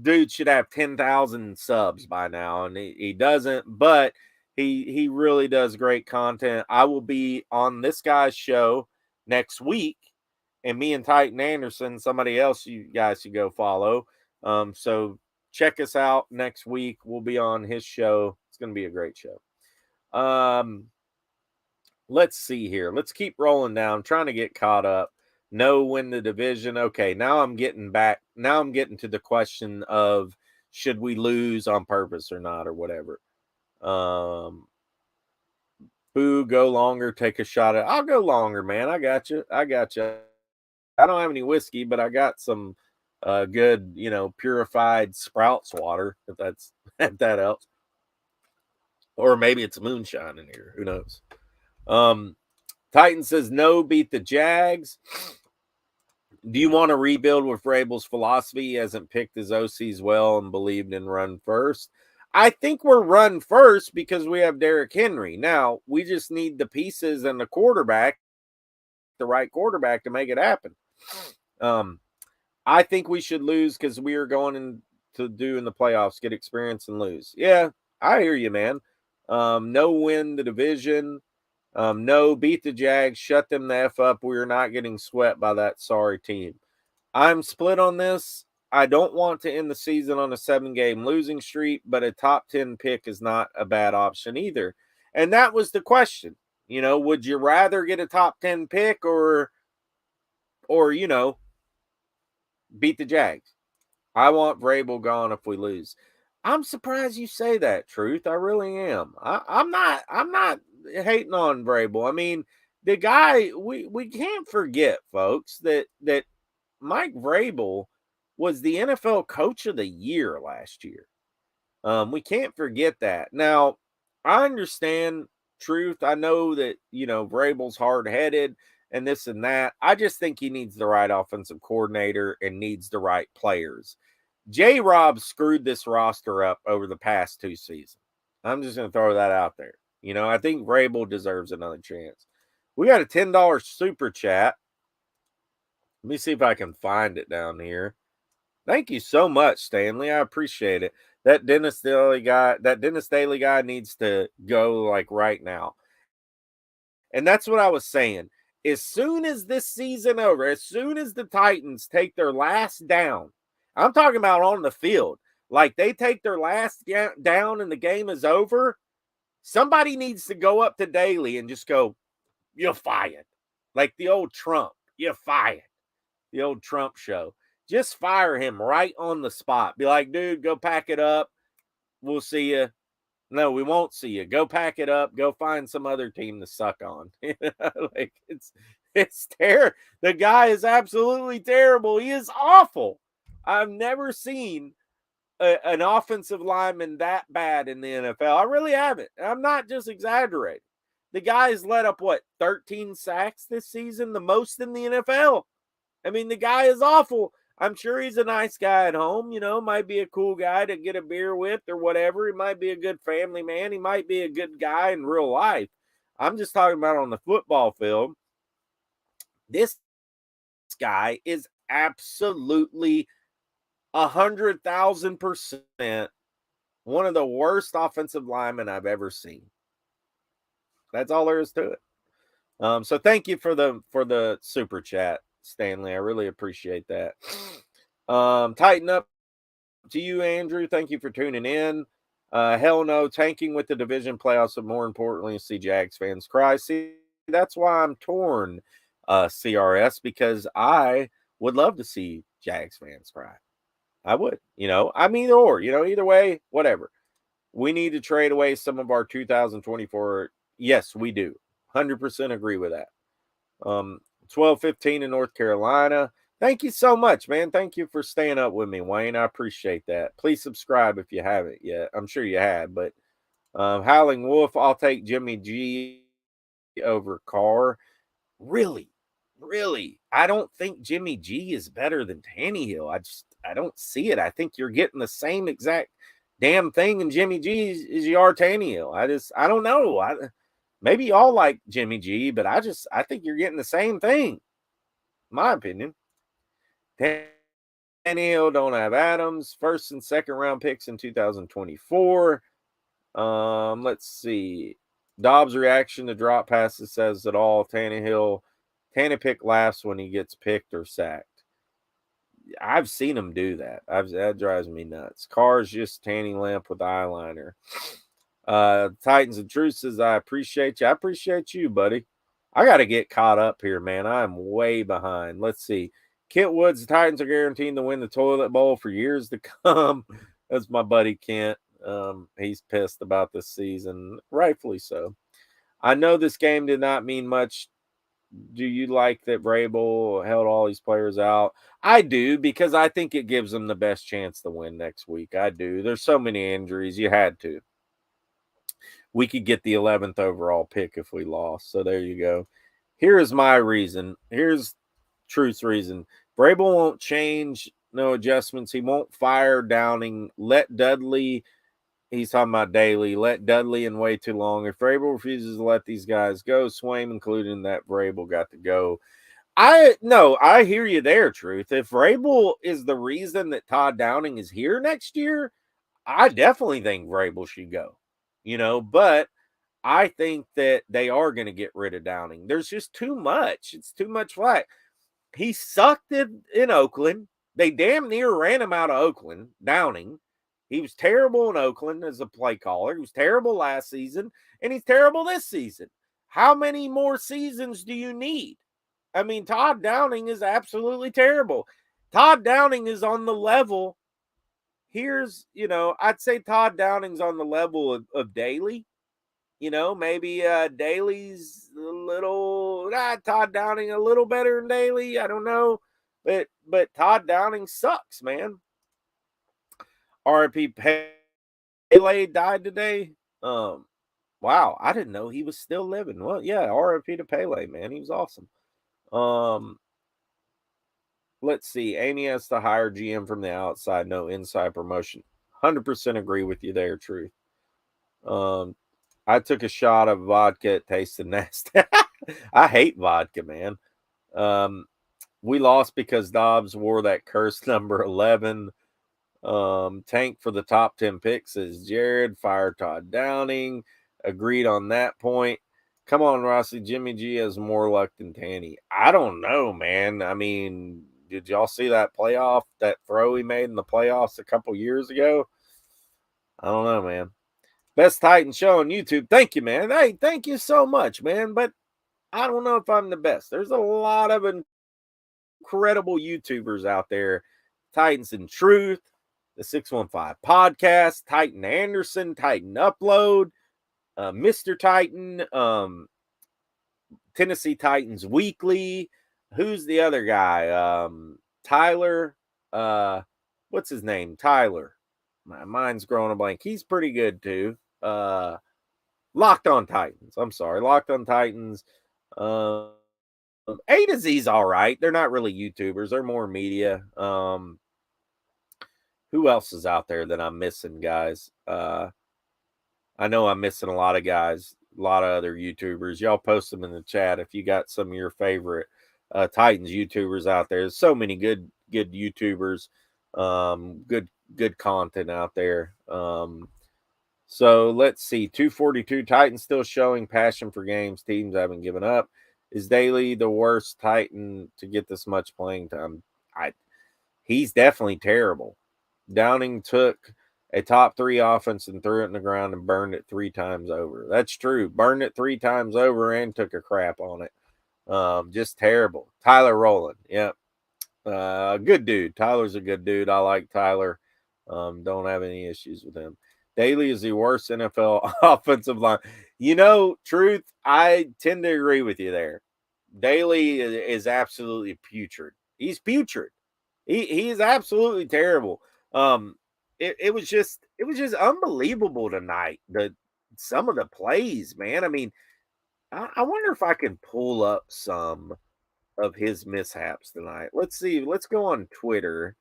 Dude should have 10,000 subs by now, and he doesn't, but he really does great content. I will be on this guy's show next week, and me and Titan Anderson, somebody else you guys should go follow. So check us out next week. We'll be on his show. It's going to be a great show. Let's see here. Let's keep rolling down. I'm trying to get caught up. No, win the division. Okay, now I'm getting back. Now I'm getting to the question of should we lose on purpose or not or whatever. Boo, go longer, take a shot at. I'll go longer, man. I got you. I don't have any whiskey, but I got some good, purified Sprouts water, if that helps. Or maybe it's moonshine in here. Who knows? Titan says no, beat the Jags. Do you want to rebuild with Vrabel's philosophy? He hasn't picked his OCs well and believed in run first. I think we're run first because we have Derrick Henry. Now, we just need the pieces and the quarterback, the right quarterback to make it happen. I think we should lose because we are going into do in the playoffs, get experience and lose. Yeah, I hear you, man. No win the division. No beat the Jags, shut them the F up. We're not getting swept by that sorry team. I'm split on this. I don't want to end the season on a 7-game losing streak, but a top 10 pick is not a bad option either. And that was the question. Would you rather get a top 10 pick or beat the Jags? I want Vrabel gone if we lose. I'm surprised you say that, Truth. I really am. I'm not hating on Vrabel. I mean, the guy, we can't forget, folks, that Mike Vrabel was the NFL Coach of the Year last year. We can't forget that. Now, I understand, Truth. I know that, Vrabel's hard-headed and this and that. I just think he needs the right offensive coordinator and needs the right players. J-Rob screwed this roster up over the past 2 seasons. I'm just going to throw that out there. I think Vrabel deserves another chance. We got a $10 super chat. Let me see if I can find it down here. Thank you so much, Stanley. I appreciate it. That Dennis Daly guy needs to go like right now. And that's what I was saying. As soon as this season over, as soon as the Titans take their last down, I'm talking about on the field, like they take their last down and the game is over, somebody needs to go up to Daly and just go, "You're fired." Like the old Trump, "You're fired." The old Trump show. Just fire him right on the spot. Be like, "Dude, go pack it up. We'll see you." No, we won't see you. Go pack it up. Go find some other team to suck on. Like it's terrible. The guy is absolutely terrible. He is awful. I've never seen an offensive lineman that bad in the NFL. I really haven't. I'm not just exaggerating. The guy has let up 13 sacks this season, the most in the NFL. I mean, the guy is awful. I'm sure he's a nice guy at home, might be a cool guy to get a beer with or whatever. He might be a good family man. He might be a good guy in real life. I'm just talking about on the football field. This guy is absolutely 100,000% one of the worst offensive linemen I've ever seen. That's all there is to it. So thank you for the super chat, Stanley. I really appreciate that. Tighten up to you, Andrew. Thank you for tuning in. Hell no, tanking with the division playoffs, but more importantly, see Jags fans cry. See, that's why I'm torn, CRS, because I would love to see Jags fans cry. I would, I'm either or, either way, whatever. We need to trade away some of our 2024. Yes, we do. 100% agree with that. 12-15 in North Carolina. Thank you so much, man. Thank you for staying up with me, Wayne. I appreciate that. Please subscribe if you haven't yet. I'm sure you have, but Howling Wolf, I'll take Jimmy G over Carr. Really? I don't think Jimmy G is better than Tannehill. I don't see it. I think you're getting the same exact damn thing in Jimmy G as you are Tannehill. I don't know. Maybe y'all like Jimmy G, but I think you're getting the same thing. My opinion. Tannehill don't have Adams. First and second round picks in 2024. Let's see. Dobbs' reaction to drop passes says it all. Tannehill pick laughs when he gets picked or sacked. I've seen him do that. That drives me nuts. Carr's just tanning lamp with eyeliner. Titans and Truth says, I appreciate you. I appreciate you, buddy. I got to get caught up here, man. I'm way behind. Let's see. Kent Woods, the Titans are guaranteed to win the toilet bowl for years to come. That's my buddy Kent. He's pissed about this season, rightfully so. I know this game did not mean much. Do you like that Vrabel held all these players out? I do, because I think it gives them the best chance to win next week. I do. There's so many injuries. You had to. We could get the 11th overall pick if we lost. So there you go. Here is my reason. Here's Truth's reason. Vrabel won't change, no adjustments. He won't fire Downing. Let Dudley He's talking about Daly. Let Dudley in way too long. If Vrabel refuses to let these guys go, Swaim including that Vrabel got to go. I hear you there, Truth. If Vrabel is the reason that Todd Downing is here next year, I definitely think Vrabel should go. But I think that they are going to get rid of Downing. There's just too much. It's too much flack. He sucked in Oakland. They damn near ran him out of Oakland, Downing. He was terrible in Oakland as a play caller. He was terrible last season, and he's terrible this season. How many more seasons do you need? I mean, Todd Downing is absolutely terrible. Todd Downing is on the level. I'd say Todd Downing's on the level of Daly. Maybe Daly's a little, Todd Downing a little better than Daly. I don't know. But Todd Downing sucks, man. R.I.P. Pele died today. Wow, I didn't know he was still living. Well, yeah, R.I.P. to Pele, man. He was awesome. Let's see. Amy has to hire GM from the outside, no inside promotion. 100% agree with you there, Truth. I took a shot of vodka. It tasted nasty. I hate vodka, man. We lost because Dobbs wore that cursed number 11. Tank for the top 10 picks is Jared. Fire Todd Downing. Agreed on that point. Come on, Rossi. Jimmy G has more luck than Tanny. I don't know, man. I mean, did y'all see that throw he made in the playoffs a couple years ago? I don't know, man. Best Titan show on YouTube. Thank you, man. Hey, thank you so much, man. But I don't know if I'm the best. There's a lot of incredible YouTubers out there. Titans in Truth, the 615 Podcast, Titan Anderson, Titan Upload, Mr. Titan, Tennessee Titans Weekly. Who's the other guy? Tyler. What's his name? Tyler. My mind's growing a blank. He's pretty good too. Locked on Titans. I'm sorry. Locked on Titans. A to Z's all right. They're not really YouTubers. They're more media. Who else is out there that I'm missing, guys? I know I'm missing a lot of guys, a lot of other YouTubers. Y'all post them in the chat if you got some of your favorite Titans YouTubers out there. There's so many good YouTubers, good content out there. So let's see. 242 Titans still showing passion for games. Teams haven't given up. Is Daly the worst Titan to get this much playing time? He's definitely terrible. Downing took a top 3 offense and threw it in the ground and burned it 3 times over. That's true. Burned it 3 times over and took a crap on it. Just terrible. Tyler Rowland. Yep. Good dude. Tyler's a good dude. I like Tyler. Don't have any issues with him. Daly is the worst NFL offensive line. Truth, I tend to agree with you there. Daly is absolutely putrid. He's putrid. He is absolutely terrible. It was just unbelievable tonight. Some of the plays, man. I mean, I wonder if I can pull up some of his mishaps tonight. Let's see. Let's go on Twitter.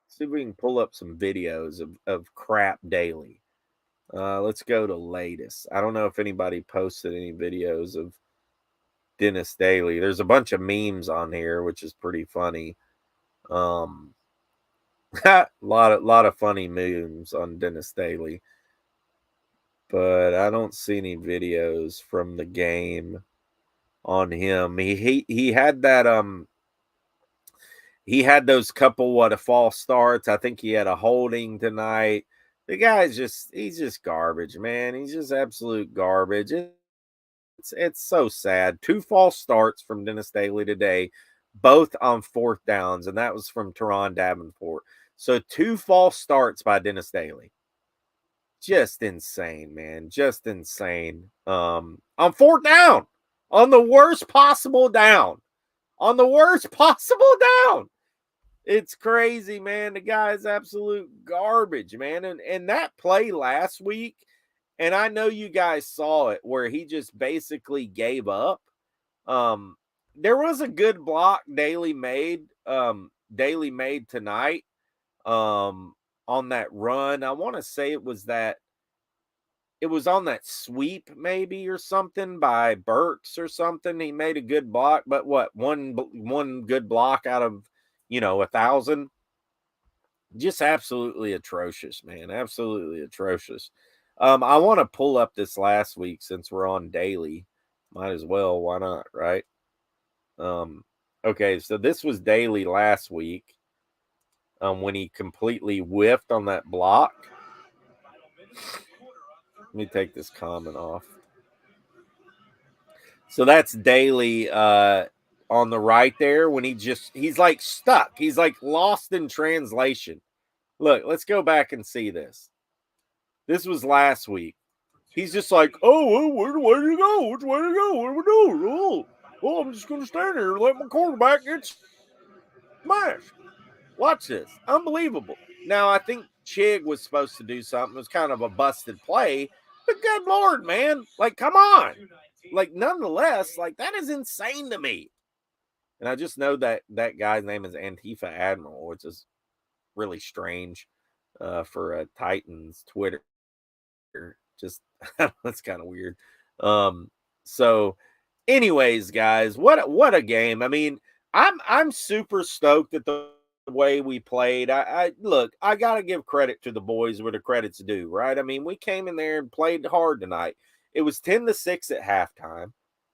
See if we can pull up some videos of crap Daly. Let's go to latest. I don't know if anybody posted any videos of Dennis Daly. There's a bunch of memes on here, which is pretty funny. A lot of funny memes on Dennis Daly, but I don't see any videos from the game on him. He had that he had those couple false starts. I think he had a holding tonight. The guy's he's just garbage, man. He's just absolute garbage. It's so sad. 2 false starts from Dennis Daly today, both on 4th downs, and that was from Teron Davenport. So 2 false starts by Dennis Daly. Just insane, man. Just insane. On 4th down. On the worst possible down. On the worst possible down. It's crazy, man. The guy's absolute garbage, man. And that play last week, and I know you guys saw it, where he just basically gave up. There was a good block Daly made tonight on that run. I want to say it was that it was on that sweep maybe or something by Burks or something. He made a good block, but what, one good block out of, 1,000? Just absolutely atrocious, man. Absolutely atrocious. I want to pull up this last week since we're on daily. Might as well. Why not? Right. Okay. So this was daily last week. When he completely whiffed on that block. Let me take this comment off. So that's daily on the right there when he's like stuck. He's like lost in translation. Look, let's go back and see this. This was last week. He's just like, oh, where do you go? Which way to go? What do we do? Oh, I'm just going to stand here and let my quarterback get smashed. Watch this. Unbelievable. Now, I think Chig was supposed to do something. It was kind of a busted play. But good Lord, man. Like, come on. Like, nonetheless, like, that is insane to me. And I just know that guy's name is Antifa Admiral, which is really strange for a Titans Twitter. Just, that's kind of weird. So, anyways, guys, what a game. I mean, I'm super stoked at the way we played. I look, I gotta give credit to the boys where the credit's due, right? I mean, we came in there and played hard tonight. It was 10-6 at halftime.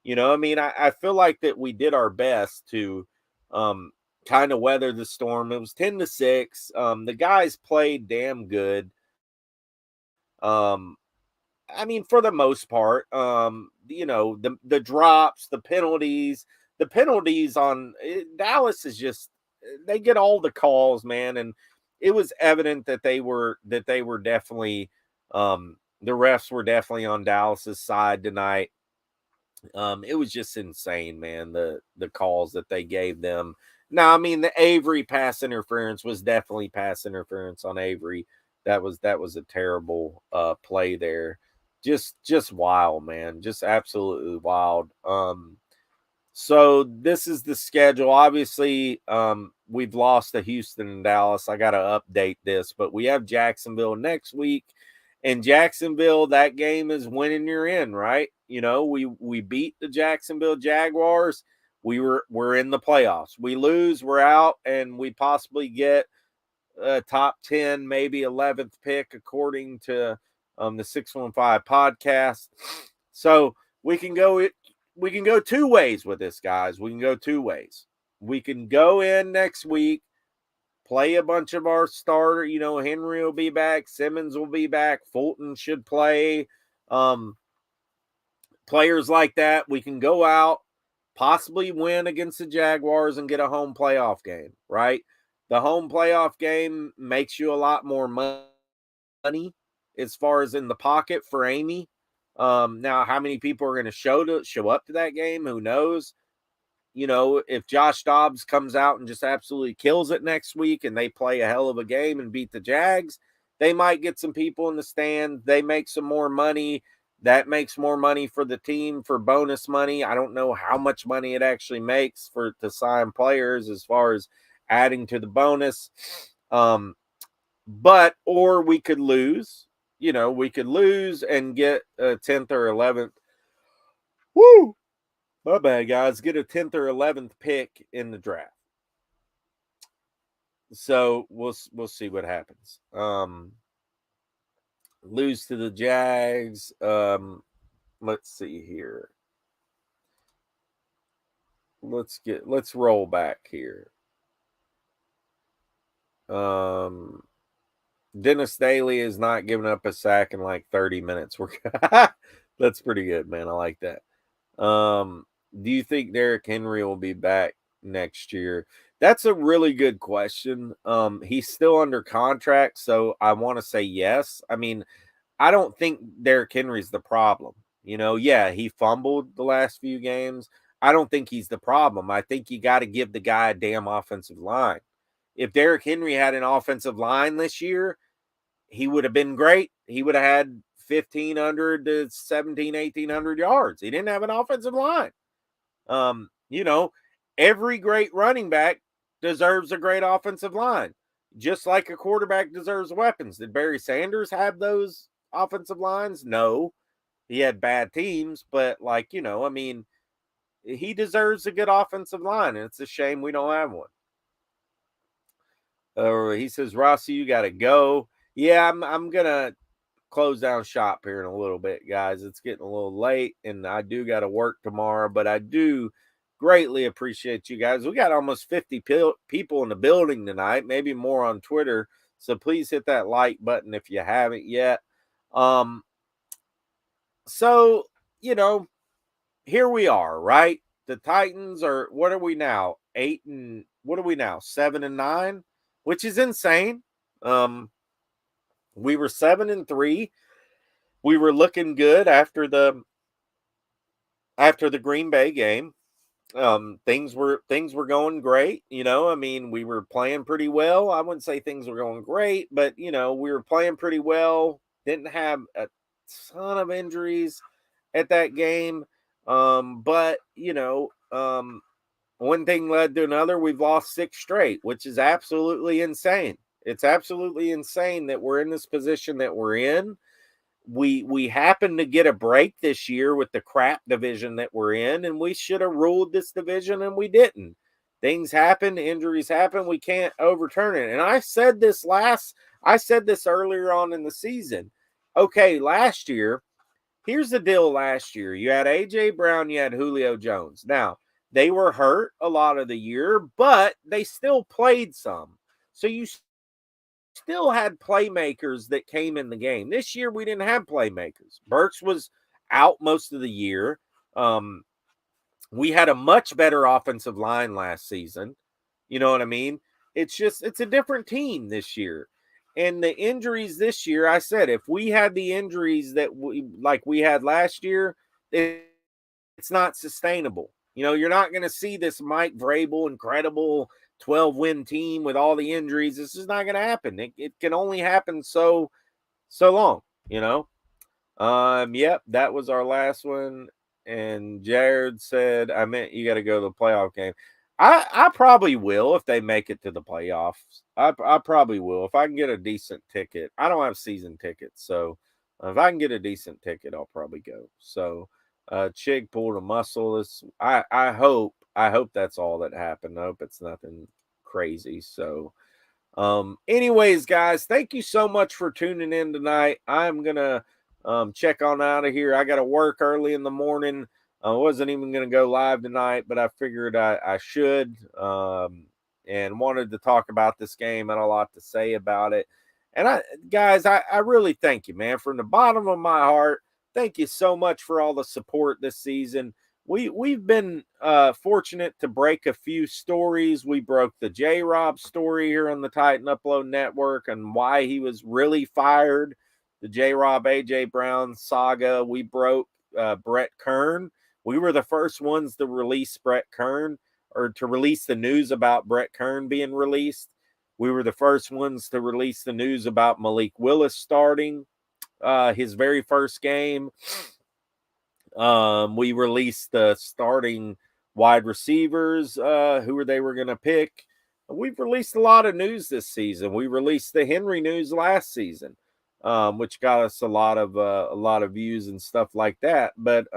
I mean, I feel like that we did our best to kind of weather the storm. It was 10-6. The guys played damn good. I mean, for the most part, the drops, the penalties on Dallas is just, they get all the calls, man. And it was evident that they were definitely, the refs were definitely on Dallas's side tonight. It was just insane, man. The calls that they gave them. Now, I mean, the Avery pass interference was definitely pass interference on Avery. That was a terrible play there. Just wild, man. Just absolutely wild. So this is the schedule. Obviously, we've lost to Houston and Dallas. I got to update this, but we have Jacksonville next week. And Jacksonville, that game is winning you're in, right? We beat the Jacksonville Jaguars. We're in the playoffs. We lose, we're out, and we possibly get a top 10, maybe 11th pick, according to the 615 podcast. So we can go two ways with this, guys. We can go two ways. We can go in next week, play a bunch of our starter. Henry will be back. Simmons will be back. Fulton should play. Players like that. We can go out, possibly win against the Jaguars and get a home playoff game, right? The home playoff game makes you a lot more money as far as in the pocket for Amy. Now, how many people are going to show up to that game? Who knows? If Josh Dobbs comes out and just absolutely kills it next week and they play a hell of a game and beat the Jags, they might get some people in the stand. They make some more money. That makes more money for the team for bonus money. I don't know how much money it actually makes to sign players as far as adding to the bonus. Or we could lose. We could lose and get a 10th or 11th. Woo! My bad, guys. Get a 10th or 11th pick in the draft. So we'll see what happens. Lose to the Jags. Let's see here. Let's roll back here. Dennis Daly is not giving up a sack in like 30 minutes. That's pretty good, man. I like that. Do you think Derrick Henry will be back next year? That's a really good question. He's still under contract, so I want to say yes. I mean, I don't think Derrick Henry's the problem. Yeah, he fumbled the last few games. I don't think he's the problem. I think you got to give the guy a damn offensive line. If Derrick Henry had an offensive line this year, he would have been great. He would have had 1,500 to 1,800 yards. He didn't have an offensive line. Every great running back deserves a great offensive line, just like a quarterback deserves weapons. Did Barry Sanders have those offensive lines? No. He had bad teams, but like, you know, I mean, he deserves a good offensive line, and it's a shame we don't have one. He says, Rossi, you got to go. Yeah, I'm going to close down shop here in a little bit, guys. It's getting a little late, and I do got to work tomorrow, but I do greatly appreciate you guys. We got almost 50 people in the building tonight, maybe more on Twitter. So please hit that like button if you haven't yet. So, you know, here we are, right? The Titans are, what are we now? 7-9, which is insane. We were 7-3. We were looking good after the Green Bay game. Things were going great. You know, I mean, we were playing pretty well. I wouldn't say things were going great, but you know, we were playing pretty well. Didn't have a ton of injuries at that game. But you know, one thing led to another. We've lost 6 straight, which is absolutely insane. It's absolutely insane that we're in this position that we're in. We happen to get a break this year with the crap division that we're in, and we should have ruled this division, and we didn't. Things happen, injuries happen. We can't overturn it. And I said this earlier on in the season. Okay, last year, here's the deal last year. You had A.J. Brown, you had Julio Jones. Now, they were hurt a lot of the year, but they still played some. So you still had playmakers that came in the game. This year, we didn't have playmakers. Burks was out most of the year. We had a much better offensive line last season. You know what I mean? It's a different team this year. And the injuries this year, I said, if we had the injuries that we had last year, it's not sustainable. You know, you're not going to see this Mike Vrabel incredible 12-win team with all the injuries. This is not going to happen. It can only happen so long, you know. Yep, that was our last one. And Jared said, I meant you got to go to the playoff game. I probably will if they make it to the playoffs. I probably will. If I can get a decent ticket. I don't have season tickets, so if I can get a decent ticket, I'll probably go. So Chig pulled a muscle. I hope that's all that happened. I hope it's nothing crazy. So anyways, guys, thank you so much for tuning in tonight. I'm gonna check on out of here. I gotta work early in the morning. I wasn't even gonna go live tonight, but I figured I should and wanted to talk about this game. I had a lot to say about it. And I really thank you, man, from the bottom of my heart. Thank you so much for all the support this season. We've been fortunate to break a few stories. We broke the J-Rob story here on the Titan Upload Network and why he was really fired. The J-Rob A.J. Brown saga. We broke Brett Kern. We were the first ones to release Brett Kern, or to release the news about Brett Kern being released. We were the first ones to release the news about Malik Willis starting his very first game. We released the starting wide receivers, who they were going to pick. We've released a lot of news this season. We released the Henry news last season, which got us a lot of views and stuff like that. But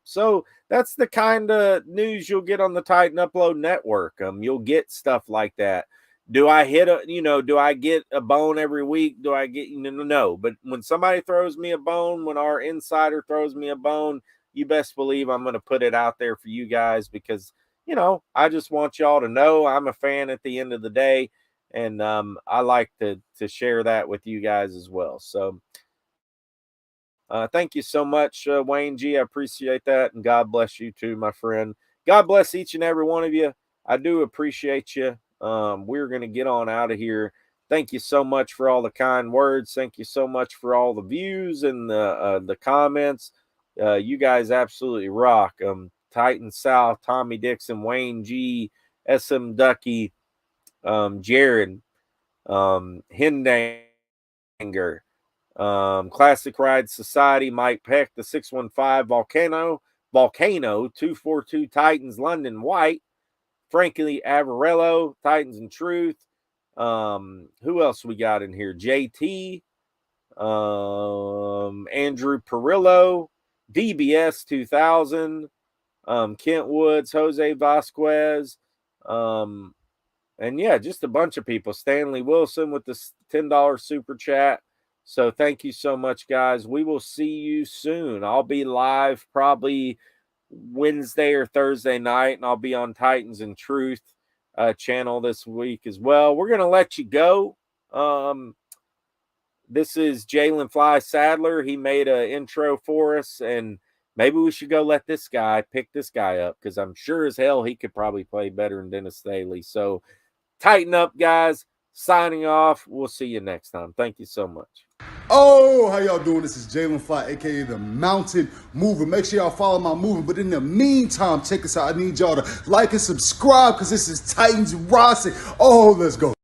so that's the kind of news you'll get on the Titan Upload Network. You'll get stuff like that. Do I do I get a bone every week? Do I get, no. But when somebody throws me a bone, when our insider throws me a bone, you best believe I'm going to put it out there for you guys because, I just want y'all to know I'm a fan at the end of the day. And I like to share that with you guys as well. So thank you so much, Wayne G. I appreciate that. And God bless you too, my friend. God bless each and every one of you. I do appreciate you. We're going to get on out of here. Thank you so much for all the kind words. Thank you so much for all the views and the comments. You guys absolutely rock. Titan South, Tommy Dixon, Wayne G, SM Ducky, Jared, Hindanger, Classic Ride Society, Mike Peck, the 615, Volcano, 242 Titans, London White, Frankie Avarello, Titans and Truth. Who else we got in here? JT, Andrew Perillo, DBS 2000, Kent Woods, Jose Vasquez, and yeah, just a bunch of people. Stanley Wilson with the $10 super chat. So thank you so much, guys. We will see you soon. I'll be live probably Wednesday or Thursday night, and I'll be on Titans and Truth channel this week as well. We're going to let you go. This is Jalen Fly Sadler. He made an intro for us, and maybe we should go pick this guy up, because I'm sure as hell he could probably play better than Dennis Staley. So tighten up, guys. Signing off. We'll see you next time. Thank you so much. Oh, how y'all doing? This is Jalen Fly, aka the Mountain Mover. Make sure y'all follow my movement. But in the meantime, check us out. I need y'all to like and subscribe, because this is Titans Rossi. Oh, let's go.